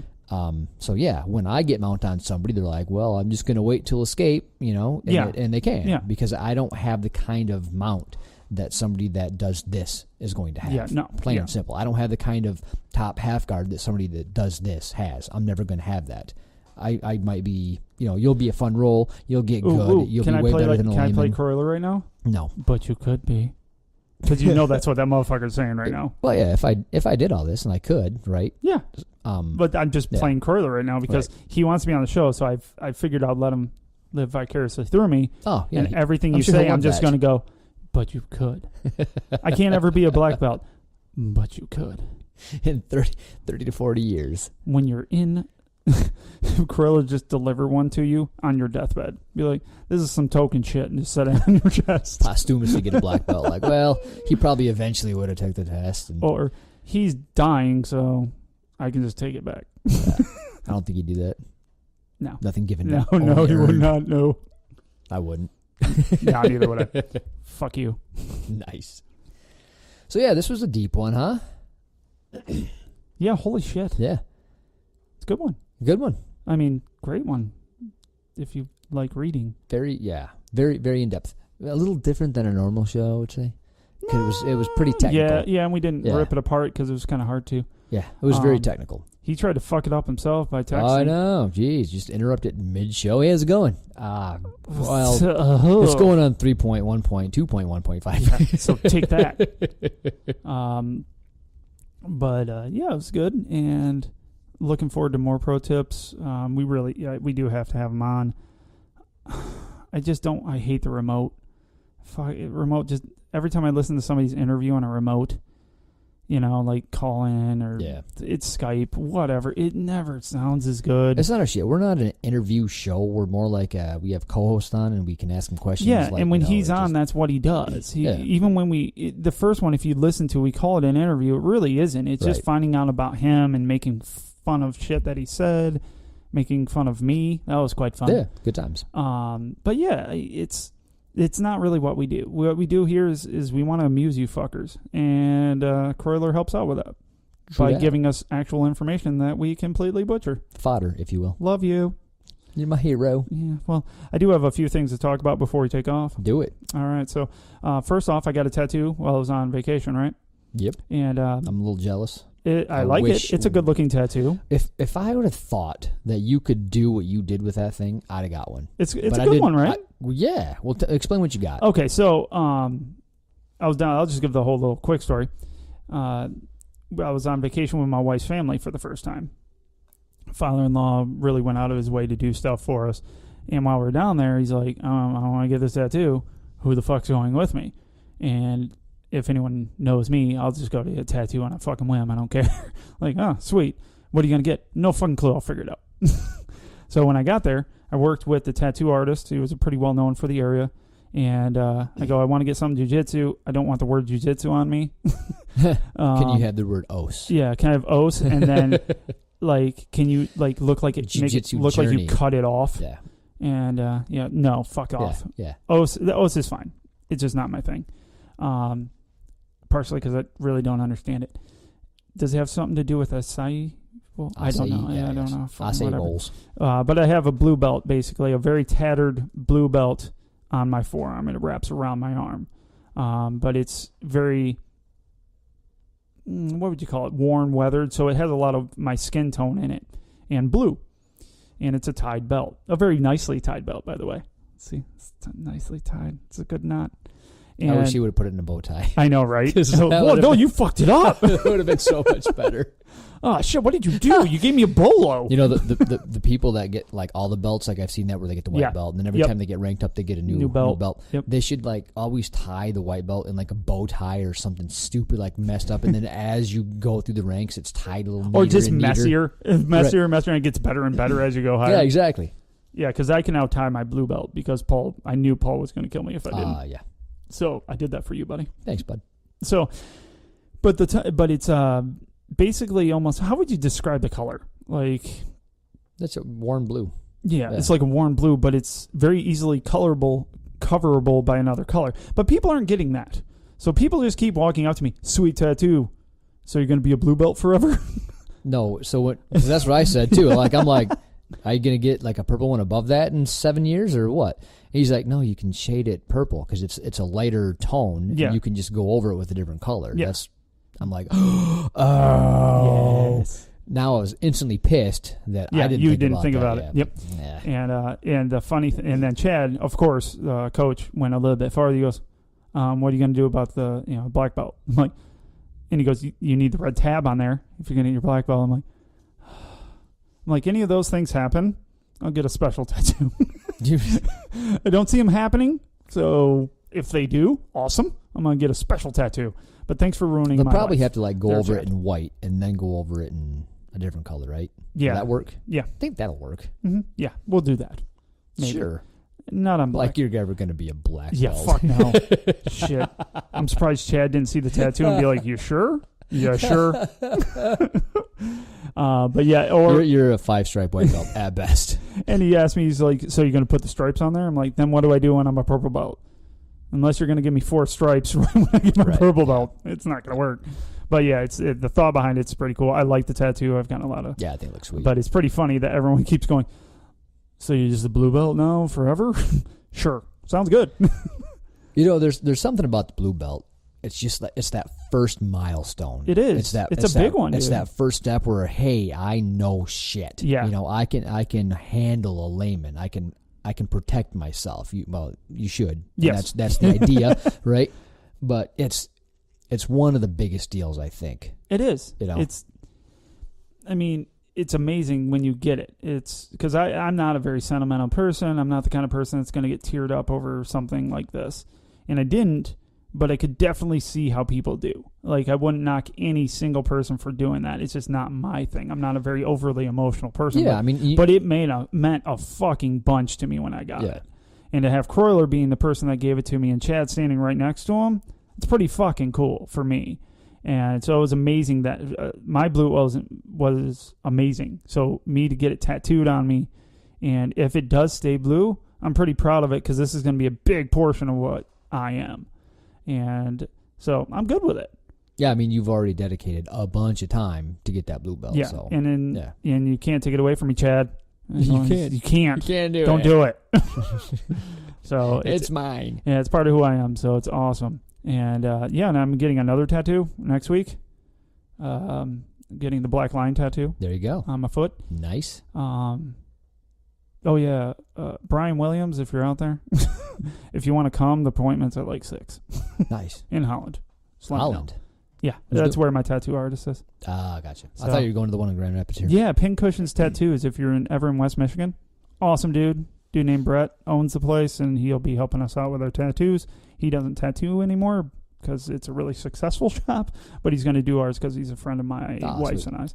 So, yeah, when I get mount on somebody, they're like, well, I'm just going to wait till escape, and they can because I don't have the kind of mount that somebody that does this is going to have. Yeah, no. Plain and simple. I don't have the kind of top half guard that somebody that does this has. I'm never going to have that. I might be, you'll be a fun roll. You'll get good. You'll be way better than a layman. Can I play Croyler right now? No. But you could be. Because that's what that motherfucker's saying right now. Well, yeah, if I did all this, and I could, right? Yeah. But I'm just playing Croyler right now because he wants me on the show, so I figured I'd let him live vicariously through me. Oh, yeah. And everything you say, I'm just going to go, but you could. I can't ever be a black belt, but you could. In 30 to 40 years. When you're in, Corella just deliver one to you on your deathbed. Be like, this is some token shit, and just set it on your chest. Posthumously get a black belt. Like, well, he probably eventually would have took the test. Or he's dying, so I can just take it back. Yeah. I don't think he'd do that. No. Nothing given. No, he would not. No. I wouldn't. No, neither would I. Fuck you. Nice. So, yeah, this was a deep one, huh? Yeah, holy shit. Yeah. It's a good one. Good one. I mean, great one. If you like reading. Very, very in-depth. A little different than a normal show, I would say. Because it was pretty technical. Yeah, and we didn't rip it apart because it was kind of hard to. Yeah, it was very technical. He tried to fuck it up himself by texting. I know. Jeez, just interrupt it mid-show. Hey, how's it going? Well, it's going on 3.1.2.1.5. So take that. But, yeah, it was good. And looking forward to more pro tips. We do have to have them on. I hate the remote. Remote, just every time I listen to somebody's interview on a remote, like call in or it's Skype, whatever, it never sounds as good. It's not our shit. We're not an interview show. We're more like we have co-hosts on and we can ask them questions. Yeah, and when he's on, that's what he does. Even when the first one, if you listen to, we call it an interview. It really isn't. It's just finding out about him and making fun of shit that he said, making fun of me. That was quite fun. Yeah, good times. But yeah, it's not really what we do. What we do here is we want to amuse you fuckers. And Croyler helps out with that by giving us actual information that we completely butcher. Fodder, if you will. Love you. You're my hero. Yeah, well, I do have a few things to talk about before we take off. Do it. All right, so first off, I got a tattoo while I was on vacation, right? Yep. And I'm a little jealous. I like it. It's a good-looking tattoo. If I would have thought that you could do what you did with that thing, I'd have got one. It's a good one, right? Yeah. Well, explain what you got. Okay, so I was down. I'll just give the whole little quick story. I was on vacation with my wife's family for the first time. Father-in-law really went out of his way to do stuff for us. And while we're down there, he's like, I want to get this tattoo. Who the fuck's going with me? And if anyone knows me, I'll just go to get a tattoo on a fucking whim. I don't care. Like, oh, sweet. What are you going to get? No fucking clue. I'll figure it out. So when I got there, I worked with the tattoo artist. He was pretty well known for the area. And I go, I want to get some jiu-jitsu. I don't want the word jiu-jitsu on me. Can you have the word os? Yeah, can I have os? And then, can you, look like it, make it look journey. Like you cut it off? Yeah. And, no, fuck off. Yeah. The os is fine. It's just not my thing. Partially because I really don't understand it. Does it have something to do with acai? Well, I don't know. I don't know. Acai bowls. But I have a blue belt, basically, a very tattered blue belt on my forearm, and it wraps around my arm. But it's very, what would you call it? Worn, weathered. So it has a lot of my skin tone in it, and blue. And it's a tied belt. A very nicely tied belt, by the way. Let's see, it's nicely tied. It's a good knot. And I wish you would have put it in a bow tie. I know, right? No, you fucked it up. It would have been so much better. Oh, shit, what did you do? You gave me a bolo. You know, the people that get, all the belts, I've seen that where they get the white belt, and then every time they get ranked up, they get a new belt. Yep. They should, always tie the white belt in, a bow tie or something stupid, messed up, and then as you go through the ranks, it's tied a little neater. Or just and messier. Messier, and it gets better and better as you go higher. Yeah, exactly. Yeah, because I can now tie my blue belt because I knew Paul was going to kill me if I didn't. Yeah. So I did that for you, buddy. Thanks, bud. So, but it's basically almost. How would you describe the color? That's a warm blue. Yeah, it's like a warm blue, but it's very easily coverable by another color. But people aren't getting that. So people just keep walking up to me. Sweet tattoo. So you're going to be a blue belt forever? No. So that's what I said too. I'm like, are you going to get a purple one above that in 7 years or what? He's like, no, you can shade it purple because it's a lighter tone. Yeah. And you can just go over it with a different color. Yeah. I'm like, oh. Yes. Now I was instantly pissed that I didn't think about it. Yet. Yep. Yeah. And the funny and then Chad, of course, coach, went a little bit farther. He goes, what are you going to do about the black belt? I'm like, and he goes, you need the red tab on there if you're going to get your black belt. I'm like, any of those things happen, I'll get a special tattoo. I don't see them happening, so if they do, awesome. I'm going to get a special tattoo. But thanks for ruining my life. They'll probably have to go over it in white and then go over it in a different color, right? Yeah. Will that work? Yeah. I think that'll work. Mm-hmm. Yeah, we'll do that. Maybe. Sure. Not on black. You're ever going to be a black belt. Fuck no. Shit. I'm surprised Chad didn't see the tattoo and be like, you sure? Yeah, sure. But yeah, or you're a 5-stripe white belt at best. And he asked me, he's like, so you're going to put the stripes on there? I'm like, then what do I do when I'm a purple belt? Unless you're going to give me 4 stripes when I get my purple belt, it's not going to work. But yeah, the thought behind it's pretty cool. I like the tattoo. I've gotten a lot of. Yeah, I think it looks sweet. But it's pretty funny that everyone keeps going, so you're just a blue belt now forever? Sure. Sounds good. There's something about the blue belt. It's just it's that first milestone. It is. It's a big one. It's that first step where, hey, I know shit. Yeah. I can handle a layman. I can protect myself. You should. Yes. That's the idea, right? But it's one of the biggest deals, I think. It is. I mean, it's amazing when you get it. It's because I'm not a very sentimental person. I'm not the kind of person that's going to get teared up over something like this. And I didn't, but I could definitely see how people do. Like, I wouldn't knock any single person for doing that. It's just not my thing. I'm not a very overly emotional person. Yeah, but it meant a fucking bunch to me when I got it. And to have Croyler being the person that gave it to me and Chad standing right next to him, it's pretty fucking cool for me. And so it was amazing that my blue was amazing. So me to get it tattooed on me, and if it does stay blue, I'm pretty proud of it because this is going to be a big portion of what I am. And so I'm good with it. Yeah, I mean, you've already dedicated a bunch of time to get that blue belt. Yeah, so. and you can't take it away from me, Chad. You can't. You can't. You can't do it. Don't do it. So it's mine. Yeah, it's part of who I am. So it's awesome. And and I'm getting another tattoo next week. Getting the black line tattoo. There you go. On my foot. Nice. Brian Williams, if you're out there, if you want to come, the appointment's at like 6. Nice. In Holland. Holland. Yeah, that's where my tattoo artist is. Ah, gotcha. So, I thought you were going to the one in Grand Rapids here. Yeah, Pincushions Tattoos. If you're ever in West Michigan, awesome dude. Dude named Brett owns the place, and he'll be helping us out with our tattoos. He doesn't tattoo anymore because it's a really successful shop, but he's going to do ours because he's a friend of my wife's and I's.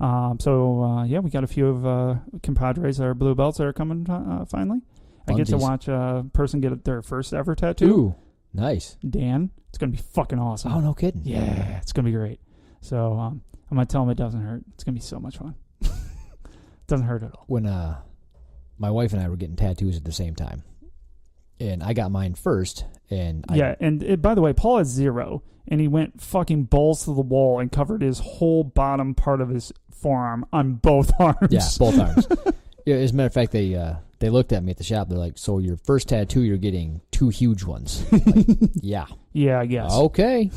We got a few of compadres that are blue belts that are coming finally. I get to watch a person get their first ever tattoo. Ooh, nice. Dan. It's going to be fucking awesome. Oh, no kidding. Yeah, it's going to be great. So I'm going to tell him it doesn't hurt. It's going to be so much fun. It doesn't hurt at all. When my wife and I were getting tattoos at the same time, and I got mine first, and by the way, Paul has 0, and he went fucking balls to the wall and covered his whole bottom part of his forearm on both arms. Yeah, both arms. Yeah, as a matter of fact, they looked at me at the shop. They're like, "So your first tattoo, you're getting 2 huge ones." Like, yeah. Yeah, I guess. Okay.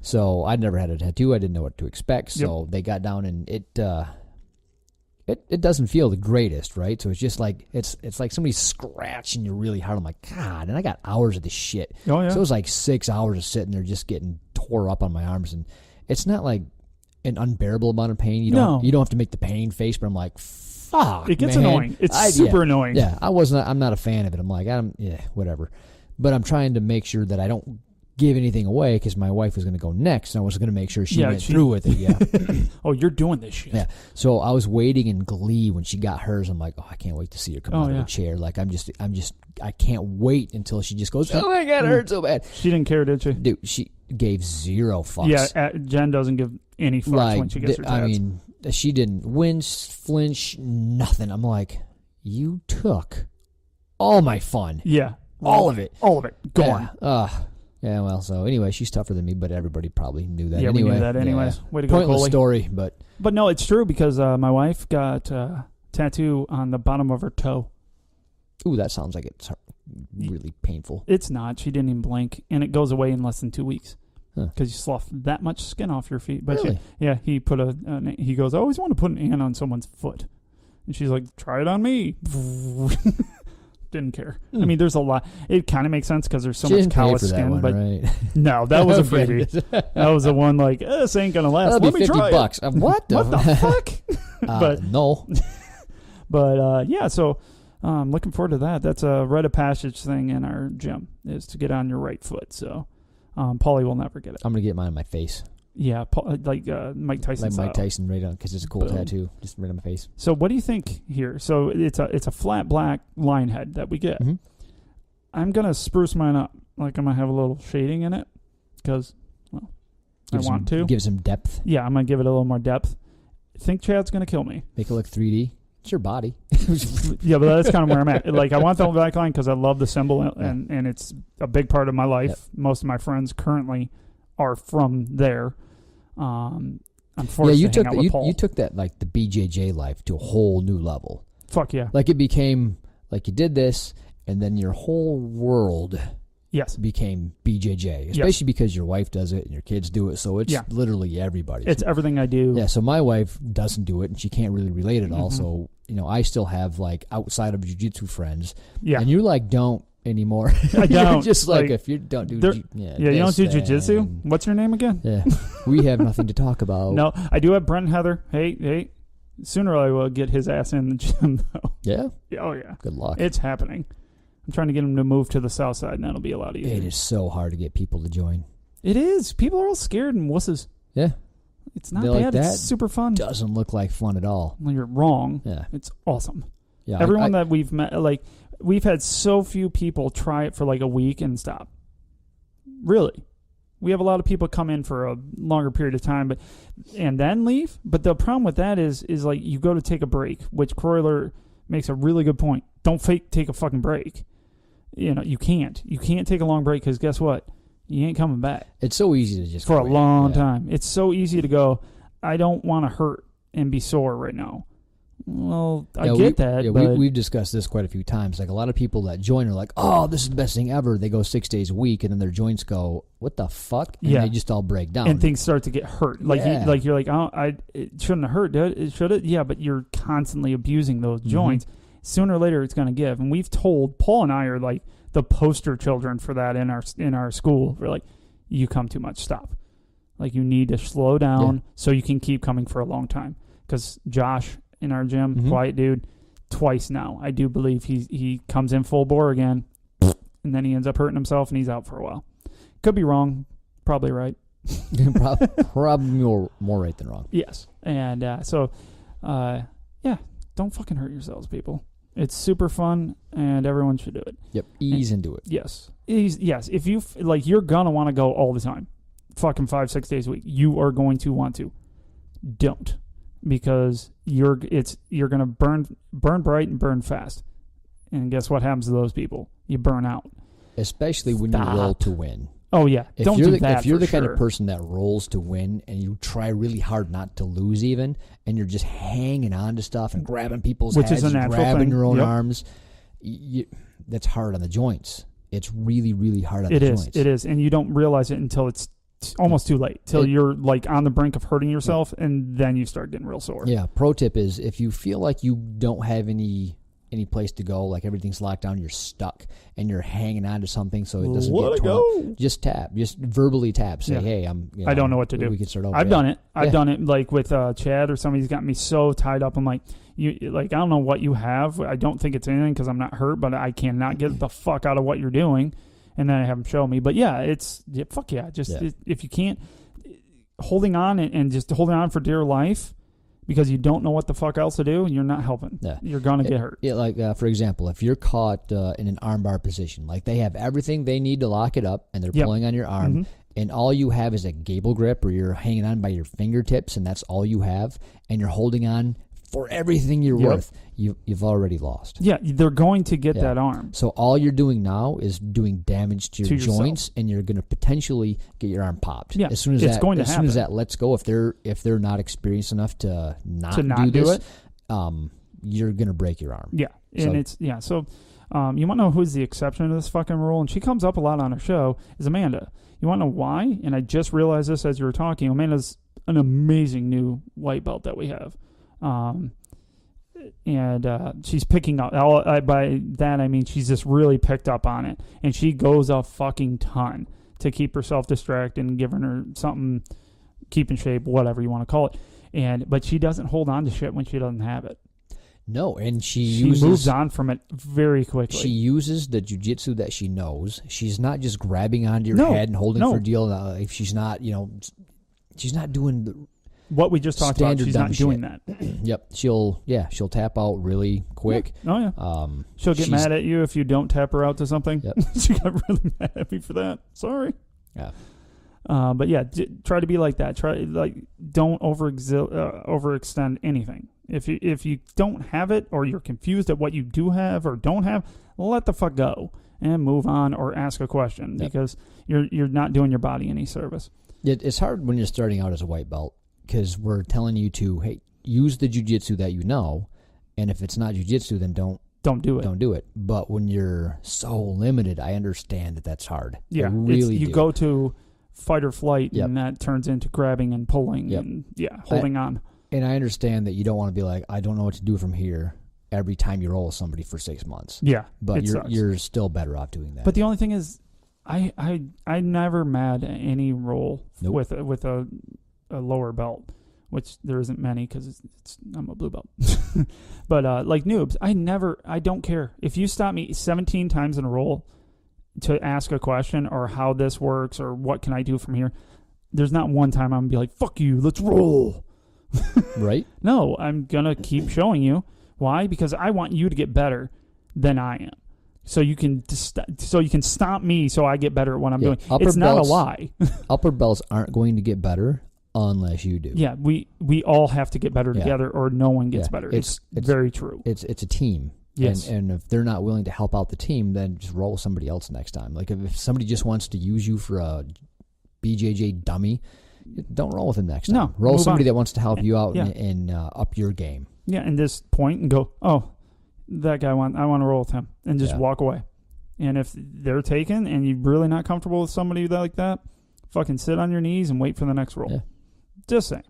So I'd never had a tattoo. I didn't know what to expect. So they got down, and it doesn't feel the greatest, right? So it's just like it's like somebody's scratching you really hard. I'm like, God, and I got hours of this shit. Oh yeah. So it was like 6 hours of sitting there just getting tore up on my arms, and it's not like an unbearable amount of pain. You don't have to make the pain face, but I'm like, fuck, it gets man. annoying. It's super annoying. Yeah, I'm not a fan of it. I'm like, whatever. But I'm trying to make sure that I don't give anything away because my wife was going to go next, and I was going to make sure she went through with it. Yeah. Oh, you're doing this shit. Yeah. So I was waiting in glee when she got hers. I'm like, oh, I can't wait to see her come out of the chair. Like I can't wait until she just goes, oh my God, it hurts so bad. She didn't care, did she? Dude, she gave 0 fucks. Yeah, Jen doesn't give any fucks when she gets her tats. I mean, she didn't wince, flinch, nothing. I'm like, you took all my fun. Yeah. All of it. All of it. Gone. Yeah, well, so anyway, she's tougher than me, but everybody probably knew that anyway. Yeah, we knew that anyways. Yeah. Way to go, Pointless Coley. story, but... But no, it's true because my wife got a tattoo on the bottom of her toe. Ooh, that sounds like it's really painful. It's not. She didn't even blink, and it goes away in less than 2 weeks because you slough that much skin off your feet. But really? He put he goes, I always want to put an ant on someone's foot. And she's like, try it on me. Didn't care. I mean, there's a lot. It kind of makes sense because there's so much callous skin. One, but right? No, that was a freebie. That was the one like, this ain't gonna last. That'll Let be me $50. try it. What the fuck? But no. But so looking forward to that. That's a rite of passage thing in our gym is to get on your right foot. So Paulie will never get it. I'm gonna get mine on my face. Yeah, like Mike Tyson. Like Mike Tyson, right on, because it's a cool tattoo, just right on my face. So what do you think here? So it's a flat black line head that we get. Mm-hmm. I'm gonna spruce mine up. Like I'm gonna have a little shading in it because, I want to give some depth. Yeah, I'm gonna give it a little more depth. I think Chad's gonna kill me. Make it look 3D. It's your body. Yeah, but that's kind of where I'm at. Like I want the black line because I love the symbol and it's a big part of my life. Yep. Most of my friends currently are from there. I'm forced to hang out with Paul. You took that like the BJJ life to a whole new level. Fuck yeah! Like it became like you did this, and then your whole world became BJJ. Especially because your wife does it and your kids do it, so it's literally everybody. It's everything I do. Yeah. So my wife doesn't do it, and she can't really relate at all. So I still have like outside of jiu-jitsu friends. Yeah. And you like don't anymore. I don't. Just like if you don't do you don't do jiu-jitsu? What's your name again? Yeah. We have nothing to talk about. No, I do have Brent and Heather. Hey, Sooner I will get his ass in the gym, though. Yeah? Oh, yeah. Good luck. It's happening. I'm trying to get him to move to the south side, and that'll be a lot easier. It is so hard to get people to join. It is. People are all scared and wusses. Yeah. It's not They're bad. like, "That it's super fun. Doesn't look like fun at all. Well, you're wrong. Yeah. It's awesome. Yeah. Everyone that we've met, like, we've had so few people try it for like a week and stop. Really. We have a lot of people come in for a longer period of time, and then leave. But the problem with that is like you go to take a break, which Croyler makes a really good point. Don't take a fucking break. You know, you can't. You can't take a long break because guess what? You ain't coming back. It's so easy to just for quit. A long time. It's so easy to go, I don't want to hurt and be sore right now. Well, I get that. Yeah, but we've discussed this quite a few times. Like a lot of people that join are like, "Oh, this is the best thing ever." They go 6 days a week, and then their joints go, "What the fuck?" And they just all break down, and things start to get hurt. Like you're like, "Oh, it shouldn't have hurt, dude. It should have." Yeah, but you're constantly abusing those joints. Sooner or later, it's going to give. And we've told Paul and I are like the poster children for that in our school. We're like, you come too much. Stop. Like you need to slow down so you can keep coming for a long time. Because Josh in our gym, quiet dude, twice now. I do believe he comes in full bore again, and then he ends up hurting himself, and he's out for a while. Could be wrong, probably right. Probably more right than wrong. Yes, and don't fucking hurt yourselves, people. It's super fun, and everyone should do it. Yep, ease into it. Yes, yes. If you like, you're gonna want to go all the time, fucking 5-6 days a week. You are going to want to. Don't. Because you're gonna burn bright and burn fast, and guess what happens to those people? You burn out. Especially when you roll to win. Oh yeah, don't do that. If you're the kind of person that rolls to win, and you try really hard not to lose, even, and you're just hanging on to stuff and grabbing people's heads, is a natural grabbing thing. your own arms, that's hard on the joints. It's really, really hard on the joints. It is, and you don't realize it until it's almost too late, till you're like on the brink of hurting yourself, and then you start getting real sore. Yeah. Pro tip is if you feel like you don't have any place to go, like everything's locked down, you're stuck, and you're hanging on to something so it doesn't get torn up, just tap, just verbally tap. Say, hey, I don't know what to do. We can start over. I've done it. I've done it like with Chad or somebody's got me so tied up. I'm like, I don't know what you have. I don't think it's anything because I'm not hurt, but I cannot get the fuck out of what you're doing. And then I have them show me. But fuck yeah. If you can't, holding on and just holding on for dear life because you don't know what the fuck else to do, you're not helping. Yeah. You're going to get hurt. Yeah, like, for example, if you're caught in an armbar position, like they have everything they need to lock it up and they're pulling on your arm, and all you have is a gable grip or you're hanging on by your fingertips and that's all you have, and you're holding on for everything you're worth, you've already lost. Yeah, they're going to get that arm. So all you're doing now is doing damage to your joints, and you're going to potentially get your arm popped. Yeah, as soon as that lets go, if they're not experienced enough to not do it, you're going to break your arm. Yeah, and So you want to know who's the exception to this fucking rule? And she comes up a lot on her show. Is Amanda? You want to know why? And I just realized this as you were talking. Amanda's an amazing new white belt that we have. She's picking up. By that I mean she's just really picked up on it, and she goes a fucking ton to keep herself distracted and giving her something, keep in shape, whatever you want to call it. But she doesn't hold on to shit when she doesn't have it. No, and she moves on from it very quickly. She uses the jiu-jitsu that she knows. She's not just grabbing onto your head and holding for deal. If she's not, she's not doing the what we just talked about. She's not doing that. Yep. She'll tap out really quick. Yeah. Oh yeah. She'll get mad at you if you don't tap her out to something. Yep. She got really mad at me for that. Sorry. Yeah. But yeah, try to be like that. Don't overextend anything. If you don't have it, or you're confused at what you do have or don't have, let the fuck go and move on, or ask a question because you're not doing your body any service. It's hard when you're starting out as a white belt, because we're telling you to, hey, use the jiu-jitsu that you know, and if it's not jiu-jitsu, then don't do it. Don't do it. But when you're so limited, I understand that that's hard. Yeah, you go to fight or flight, and that turns into grabbing and pulling and holding on. And I understand that you don't want to be like, I don't know what to do from here every time you roll somebody for 6 months. Yeah, but you're still better off doing that. But the only thing is, I never mad at any roll with a lower belt. which there isn't many because I'm a blue belt. But like noobs, I don't care. If you stop me 17 times in a row to ask a question or how this works or what can I do from here, there's not one time I'm going to be like, fuck you, let's roll. Right? No, I'm going to keep showing you. Why? Because I want you to get better than I am. So you can stop me so I get better at what I'm doing. It's not a lie. Upper belts aren't going to get better unless you do. Yeah, we all have to get better together or no one gets better. It's very true. It's a team. Yes. And if they're not willing to help out the team, then just roll with somebody else next time. Like if somebody just wants to use you for a BJJ dummy, don't roll with him next time. No, roll with somebody that wants to help you out yeah. and up your game. Yeah, and just point and go, oh, that guy I want to roll with him, and just walk away. And if they're taken and you're really not comfortable with somebody like that, fucking sit on your knees and wait for the next roll. Yeah. Just saying.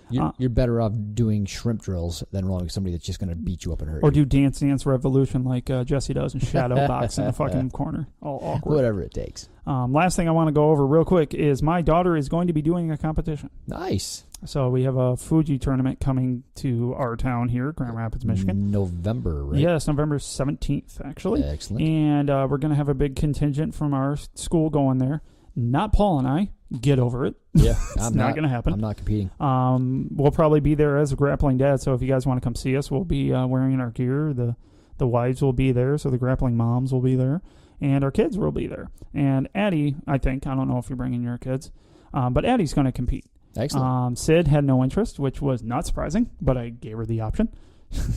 Yeah, you're better off doing shrimp drills than rolling with somebody that's just going to beat you up and hurt you. Or do Dance Dance Revolution like Jesse does and shadow box in the fucking corner. All awkward. Whatever it takes. Last thing I want to go over real quick is my daughter is going to be doing a competition. Nice. So we have a Fuji tournament coming to our town here, Grand Rapids, Michigan. November, right? Yes, November 17th, actually. Excellent. And we're going to have a big contingent from our school going there. Not Paul and I. Get over it. Yeah, it's not going to happen. I'm not competing. We'll probably be there as a Grappling Dad, so if you guys want to come see us, we'll be wearing our gear. The wives will be there, so the Grappling moms will be there, and our kids will be there. And Addie, I don't know if you're bringing your kids, but Addie's going to compete. Excellent. Sid had no interest, which was not surprising, but I gave her the option.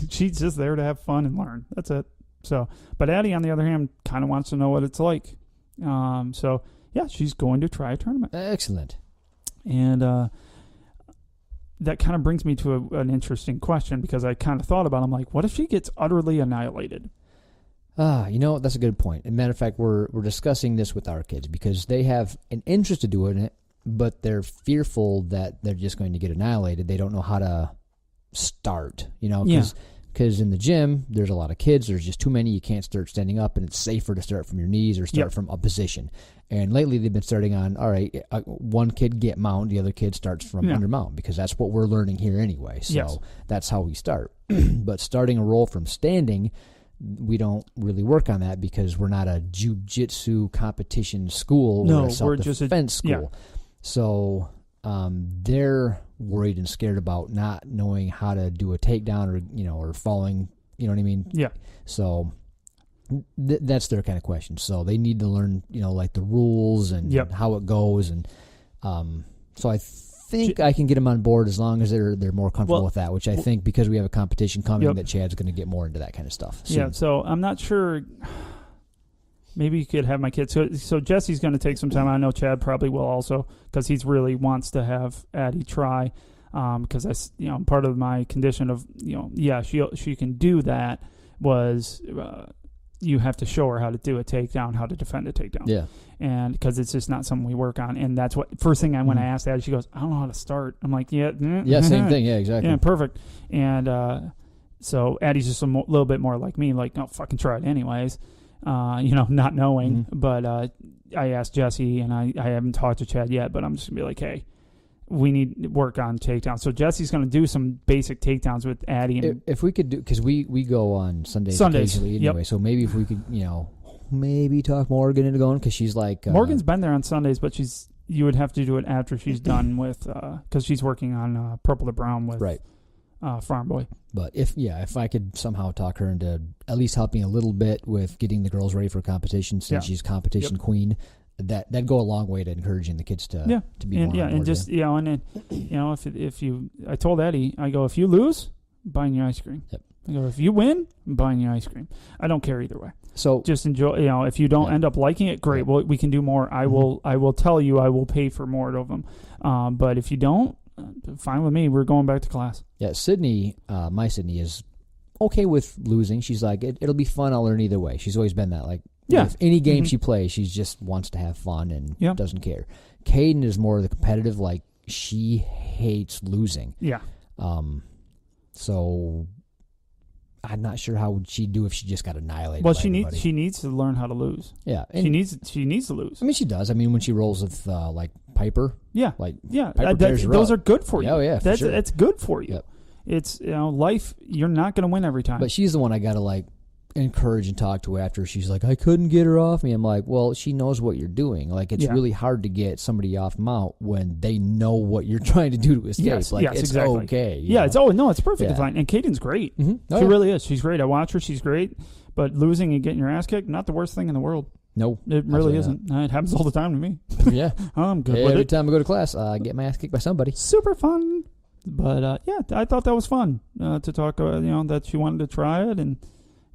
She's just there to have fun and learn. That's it. So, but Addie, on the other hand, kind of wants to know what it's like. So yeah, she's going to try a tournament. Excellent. And that kind of brings me to an interesting question, because I kind of thought about it. I'm like, what if she gets utterly annihilated? That's a good point. As a matter of fact, we're discussing this with our kids because they have an interest to doing it, but they're fearful that they're just going to get annihilated. They don't know how to start, because in the gym, there's a lot of kids. There's just too many. You can't start standing up, and it's safer to start from your knees or start from a position. And lately, they've been starting on, all right, one kid get mount, the other kid starts from under mount, because that's what we're learning here anyway. So that's how we start. But starting a roll from standing, we don't really work on that because we're not a jiu-jitsu competition school. We're a self-defense school. Yeah. So they're worried and scared about not knowing how to do a takedown or falling, you know what I mean? Yeah. So that's their kind of question. So they need to learn, like the rules and how it goes. And so I think I can get them on board as long as they're more comfortable with that, which I think because we have a competition coming that Chad's going to get more into that kind of stuff soon. Yeah, so I'm not sure. Maybe you could have my kids. So Jesse's going to take some time. I know Chad probably will also, because he's really wants to have Addie try. Because that's part of my condition of she can do that was you have to show her how to do a takedown, how to defend a takedown. Yeah. And because it's just not something we work on, and that's what first thing when I asked Addie, she goes, I don't know how to start. I'm like, same thing. Yeah, exactly. Yeah, perfect. And so Addie's just a little bit more like me, like, no, fucking try it anyways. Not knowing, but I asked Jesse, and I haven't talked to Chad yet, but I'm just going to be like, hey, we need to work on takedowns. So Jesse's going to do some basic takedowns with Addie. And if we could do, because we go on Sundays occasionally anyway, so maybe if we could, maybe talk Morgan into going, because she's like... Morgan's been there on Sundays, but you would have to do it after she's done with, because she's working on Purple to Brown with Farm Boy. But if I could somehow talk her into at least helping a little bit with getting the girls ready for competition, since she's competition queen, that'd go a long way to encouraging the kids to be more on board. And just if you, I told Eddie, I go, if you lose, I'm buying you ice cream. Yep. I go, if you win, I'm buying you ice cream. I don't care either way. So just enjoy. If you don't end up liking it, great. Well, we can do more. I will tell you. I will pay for more of them. But if you don't, fine with me. We're going back to class. Yeah, Sydney, my Sydney is okay with losing. She's like, it'll be fun. I'll learn either way. She's always been that. Like, if any game she plays, she just wants to have fun and doesn't care. Caden is more of the competitive. Like, she hates losing. Yeah. So I'm not sure how would she do if she just got annihilated. Well, by she everybody. needs to learn how to lose. Yeah, She needs to lose. I mean, she does. I mean, when she rolls with like Piper. Yeah, Like yeah. tears her Those up. are good for you. Oh yeah, for sure. That's good for you. Yep. It's life. You're not going to win every time. But she's the one I gotta like encourage and talk to after she's like, I couldn't get her off me. I'm like, well, she knows what you're doing. Like, it's really hard to get somebody off mount when they know what you're trying to do to escape. Yes, like, yes, it's exactly. okay. Yeah, it's perfectly fine. And Caden's great. Mm-hmm. She really is. She's great. I watch her. She's great. But losing and getting your ass kicked, not the worst thing in the world. No, it really isn't. It happens all the time to me. Yeah, I'm good with every it. time I go to class, I get my ass kicked by somebody. Super fun. But yeah, I thought that was fun to talk about. That she wanted to try it, and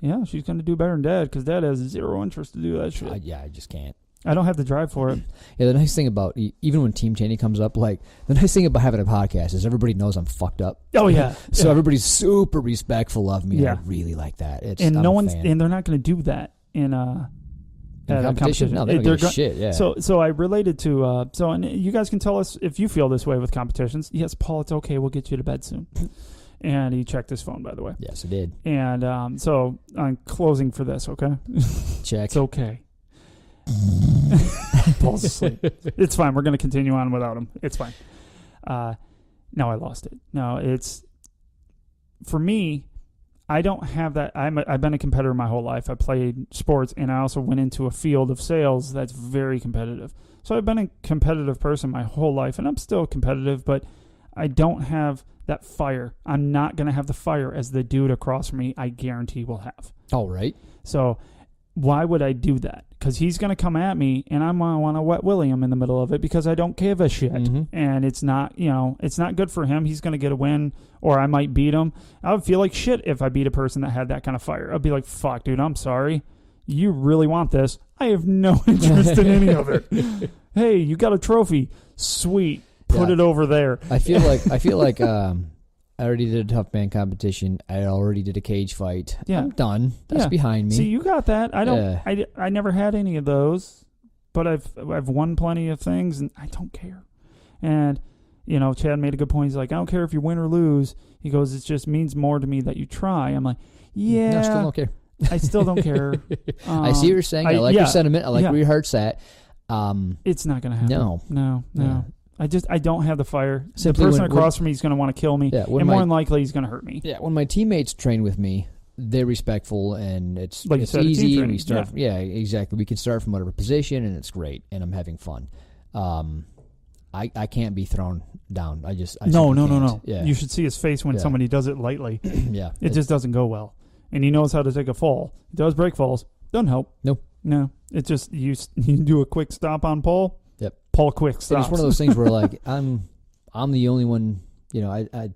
yeah, she's going to do better than Dad because Dad has zero interest to do that shit. I just can't. I don't have the drive for it. Yeah, the nice thing about even when Team Cheney comes up, like the nice thing about having a podcast is everybody knows I'm fucked up. Oh yeah, so everybody's super respectful of me. Yeah, and I really like that. And no one's and they're not going to do that in competition. No, they don't give a shit. Yeah. So I related to and you guys can tell us if you feel this way with competitions. Yes, Paul, it's okay. We'll get you to bed soon. And he checked his phone, by the way. Yes, I did. And so I'm closing for this. Okay. Check. It's okay. Paul's asleep. It's fine. We're going to continue on without him. It's fine. No, I lost it. No, it's for me. I don't have that. I've been a competitor my whole life. I played sports, and I also went into a field of sales that's very competitive. So I've been a competitive person my whole life, and I'm still competitive, but I don't have that fire. I'm not going to have the fire as the dude across from me I guarantee will have. All right. So why would I do that? Because he's going to come at me, and I'm going to want to wet willy him in the middle of it because I don't give a shit. Mm-hmm. And it's not, it's not good for him. He's going to get a win, or I might beat him. I would feel like shit if I beat a person that had that kind of fire. I'd be like, fuck, dude, I'm sorry. You really want this? I have no interest in any of it. Hey, you got a trophy. Sweet. Put it over there. I feel like I already did a tough man competition. I already did a cage fight. Yeah. I'm done. That's behind me. See, you got that. I don't. I never had any of those, but I've won plenty of things, and I don't care. And Chad made a good point. He's like, I don't care if you win or lose. He goes, it just means more to me that you try. I'm like, yeah. No, I still don't care. I still don't care. I see what you're saying. I like your sentiment. I like where your heart's at. It's not going to happen. No. Yeah. I don't have the fire. Simply the person across from me is going to want to kill me, and more than likely he's going to hurt me. Yeah, when my teammates train with me, they're respectful, and it's easy. And we start. Yeah, exactly. We can start from whatever position, and it's great, and I'm having fun. I can't be thrown down. I no. Yeah. You should see his face when somebody does it lightly. Yeah, it just doesn't go well, and he knows how to take a fall. He does break falls. Doesn't help. No. It's just you do a quick stop on Paul. Yep. Paul quick stops. It's one of those things where like I'm the only one. I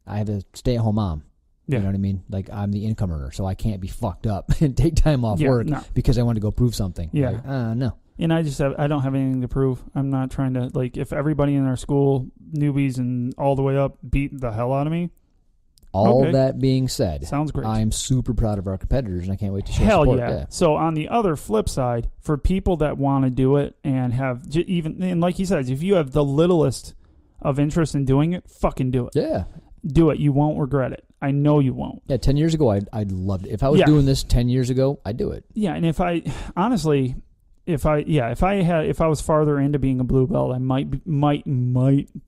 have a stay-at-home mom. You know what I mean? Like I'm the income earner, so I can't be fucked up and take time off work because I want to go prove something. Yeah. Like, no. And I don't have anything to prove. I'm not trying to, like, if everybody in our school, newbies and all the way up, beat the hell out of me. All that being said, sounds great. I'm super proud of our competitors, and I can't wait to show support. Yeah. So on the other flip side, for people that want to do it and have and like he says, if you have the littlest of interest in doing it, fucking do it. Yeah. Do it. You won't regret it. I know you won't. Yeah, 10 years ago, I'd loved it. If I was doing this 10 years ago, I'd do it. Yeah, and if I was farther into being a blue belt, I might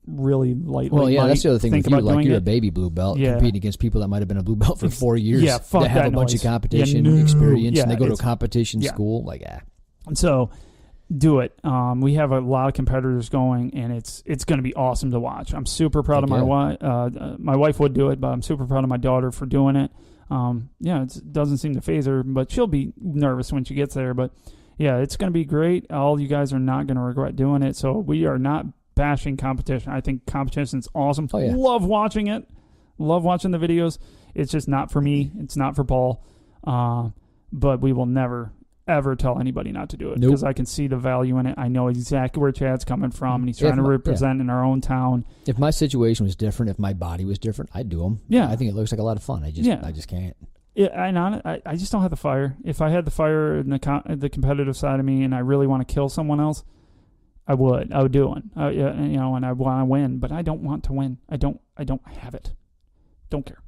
really lightly. Well, yeah, that's the other thing with you. Like you're a baby blue belt, yeah, competing against people that might have been a blue belt for 4 years. Yeah, fuck that have that a bunch noise. of competition experience, and they go to a competition yeah. school. Like, So, do it. We have a lot of competitors going, and it's going to be awesome to watch. I'm super proud of my wife. My wife would do it, but I'm super proud of my daughter for doing it. It doesn't seem to faze her, but she'll be nervous when she gets there. But yeah, it's going to be great. All you guys are not going to regret doing it. So we are not bashing competition. I think competition's awesome. Oh, yeah. Love watching it. Love watching the videos. It's just not for me. It's not for Paul. But we will never, ever tell anybody not to do it because I can see the value in it. I know exactly where Chad's coming from, and he's trying to represent in our own town. If my situation was different, if my body was different, I'd do them. Yeah. I think it looks like a lot of fun. I just can't. Yeah, I just don't have the fire. If I had the fire in the competitive side of me, and I really want to kill someone else, I would do it. And I want to win, but I don't want to win. I don't have it. Don't care.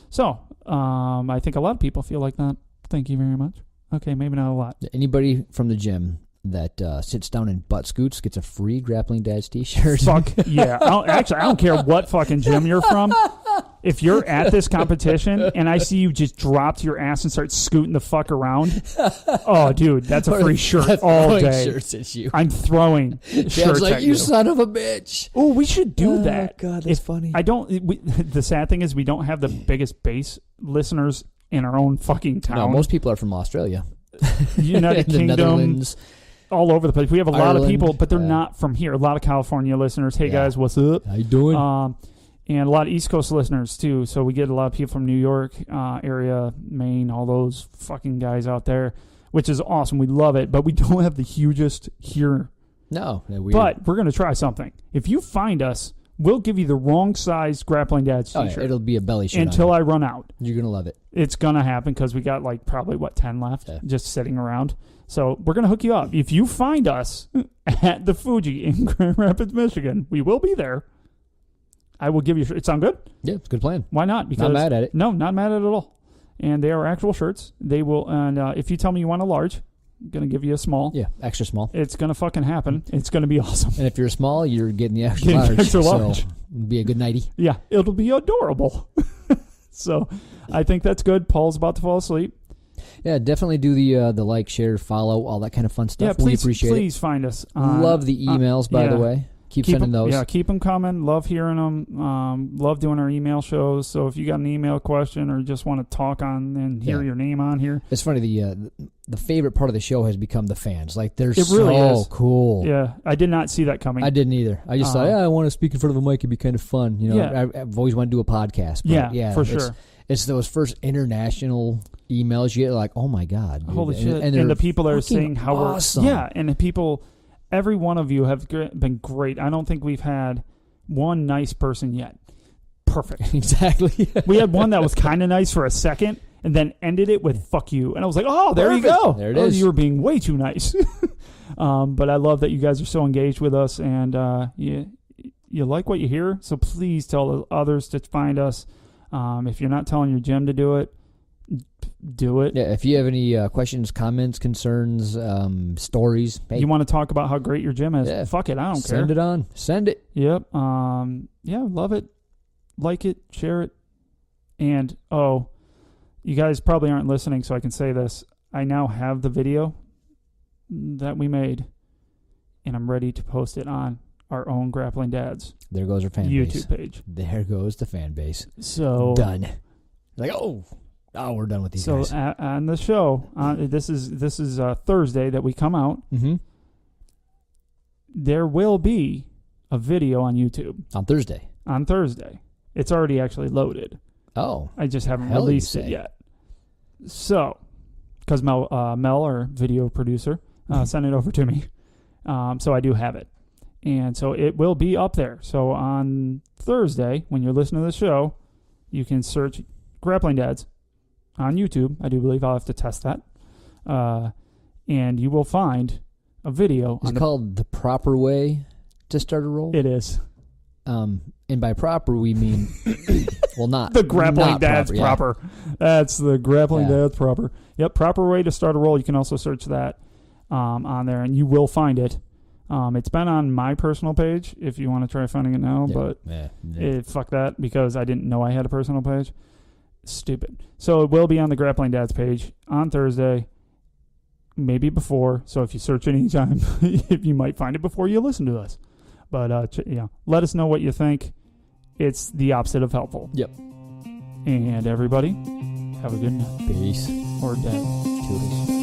So, I think a lot of people feel like that. Thank you very much. Okay, maybe not a lot. Anybody from the gym that sits down and butt scoots gets a free Grappling Dads t-shirt. Fuck yeah. I don't care what fucking gym you're from. If you're at this competition and I see you just drop to your ass and start scooting the fuck around, oh, dude, that's a free shirt all day. Shirts at you. I'm throwing shirts like, at you son of a bitch. Oh, we should do that. God, that's funny. The sad thing is we don't have the biggest base listeners in our own fucking town. No, most people are from Australia. United Kingdom. Netherlands. All over the place. We have a lot of people, but they're yeah. not from here. A lot of California listeners. Hey, guys, what's up? How you doing? And a lot of East Coast listeners, too. So we get a lot of people from New York area, Maine, all those fucking guys out there, which is awesome. We love it, but we don't have the hugest here. No. But we're going to try something. If you find us, we'll give you the wrong size Grappling Dads t-shirt. Yeah, it'll be a belly shirt. Until I run out. You're going to love it. It's going to happen because we got probably, 10 left just sitting around. So we're going to hook you up. If you find us at the Fuji in Grand Rapids, Michigan, we will be there. I will give you... It sound good? Yeah, it's a good plan. Why not? Because, not mad at it. No, not mad at it at all. And they are actual shirts. They will... And if you tell me you want a large, I'm going to give you a small. Yeah, extra small. It's going to fucking happen. It's going to be awesome. And if you're small, you're getting the extra large. So it'll be a good nightie. Yeah, it'll be adorable. So I think that's good. Paul's about to fall asleep. Yeah, definitely do the like, share, follow, all that kind of fun stuff. Yeah, please, we appreciate please it. Find us. Love the emails, by the way. Keep sending those. Yeah, keep them coming. Love hearing them. Love doing our email shows. So if you got an email question or just want to talk on and hear your name on here. It's funny, the favorite part of the show has become the fans. Like, they're really is. Cool. Yeah, I did not see that coming. I didn't either. I just thought, I want to speak in front of a mic. It'd be kind of fun. You know, I've always wanted to do a podcast. But yeah, for sure. It's those first international emails you get, like, oh my God. Dude. Holy shit. And the people are saying how awesome. And the people, every one of you have been great. I don't think we've had one nice person yet. Perfect. Exactly. We had one that was kind of nice for a second and then ended it with fuck you. And I was like, oh, there Perfect. You go. There it is. You were being way too nice. But I love that you guys are so engaged with us and you like what you hear. So please tell others to find us. If you're not telling your gym to do it, do it. Yeah, if you have any questions, comments, concerns, stories. Hey, you want to talk about how great your gym is, fuck it, I don't care. Send it on. Send it. Yep. Love it. Like it. Share it. And, you guys probably aren't listening, so I can say this. I now have the video that we made, and I'm ready to post it on our own Grappling Dads. There goes our fan YouTube page. There goes the fan base. So done. Like, we're done with these guys. So on the show, this is Thursday that we come out. Mm-hmm. There will be a video on YouTube on Thursday. On Thursday, it's already actually loaded. Oh, I just haven't released it yet. So, because Mel, our video producer, sent it over to me, so I do have it. And so it will be up there. So on Thursday, when you're listening to the show, you can search Grappling Dads on YouTube. I do believe I'll have to test that. And you will find a video. It's called The Proper Way to Start a Roll? It is. And by proper, we mean, well, not. The Grappling Dads proper. That's the Grappling Dads proper. Yep, Proper Way to Start a Roll. You can also search that on there, and you will find it. It's been on my personal page if you want to try finding it now, but fuck that because I didn't know I had a personal page. Stupid. So it will be on the Grappling Dads page on Thursday, maybe before. So if you search anytime, you might find it before you listen to us. But let us know what you think. It's the opposite of helpful. Yep. And everybody, have a good night. Peace. Or day. Toodles.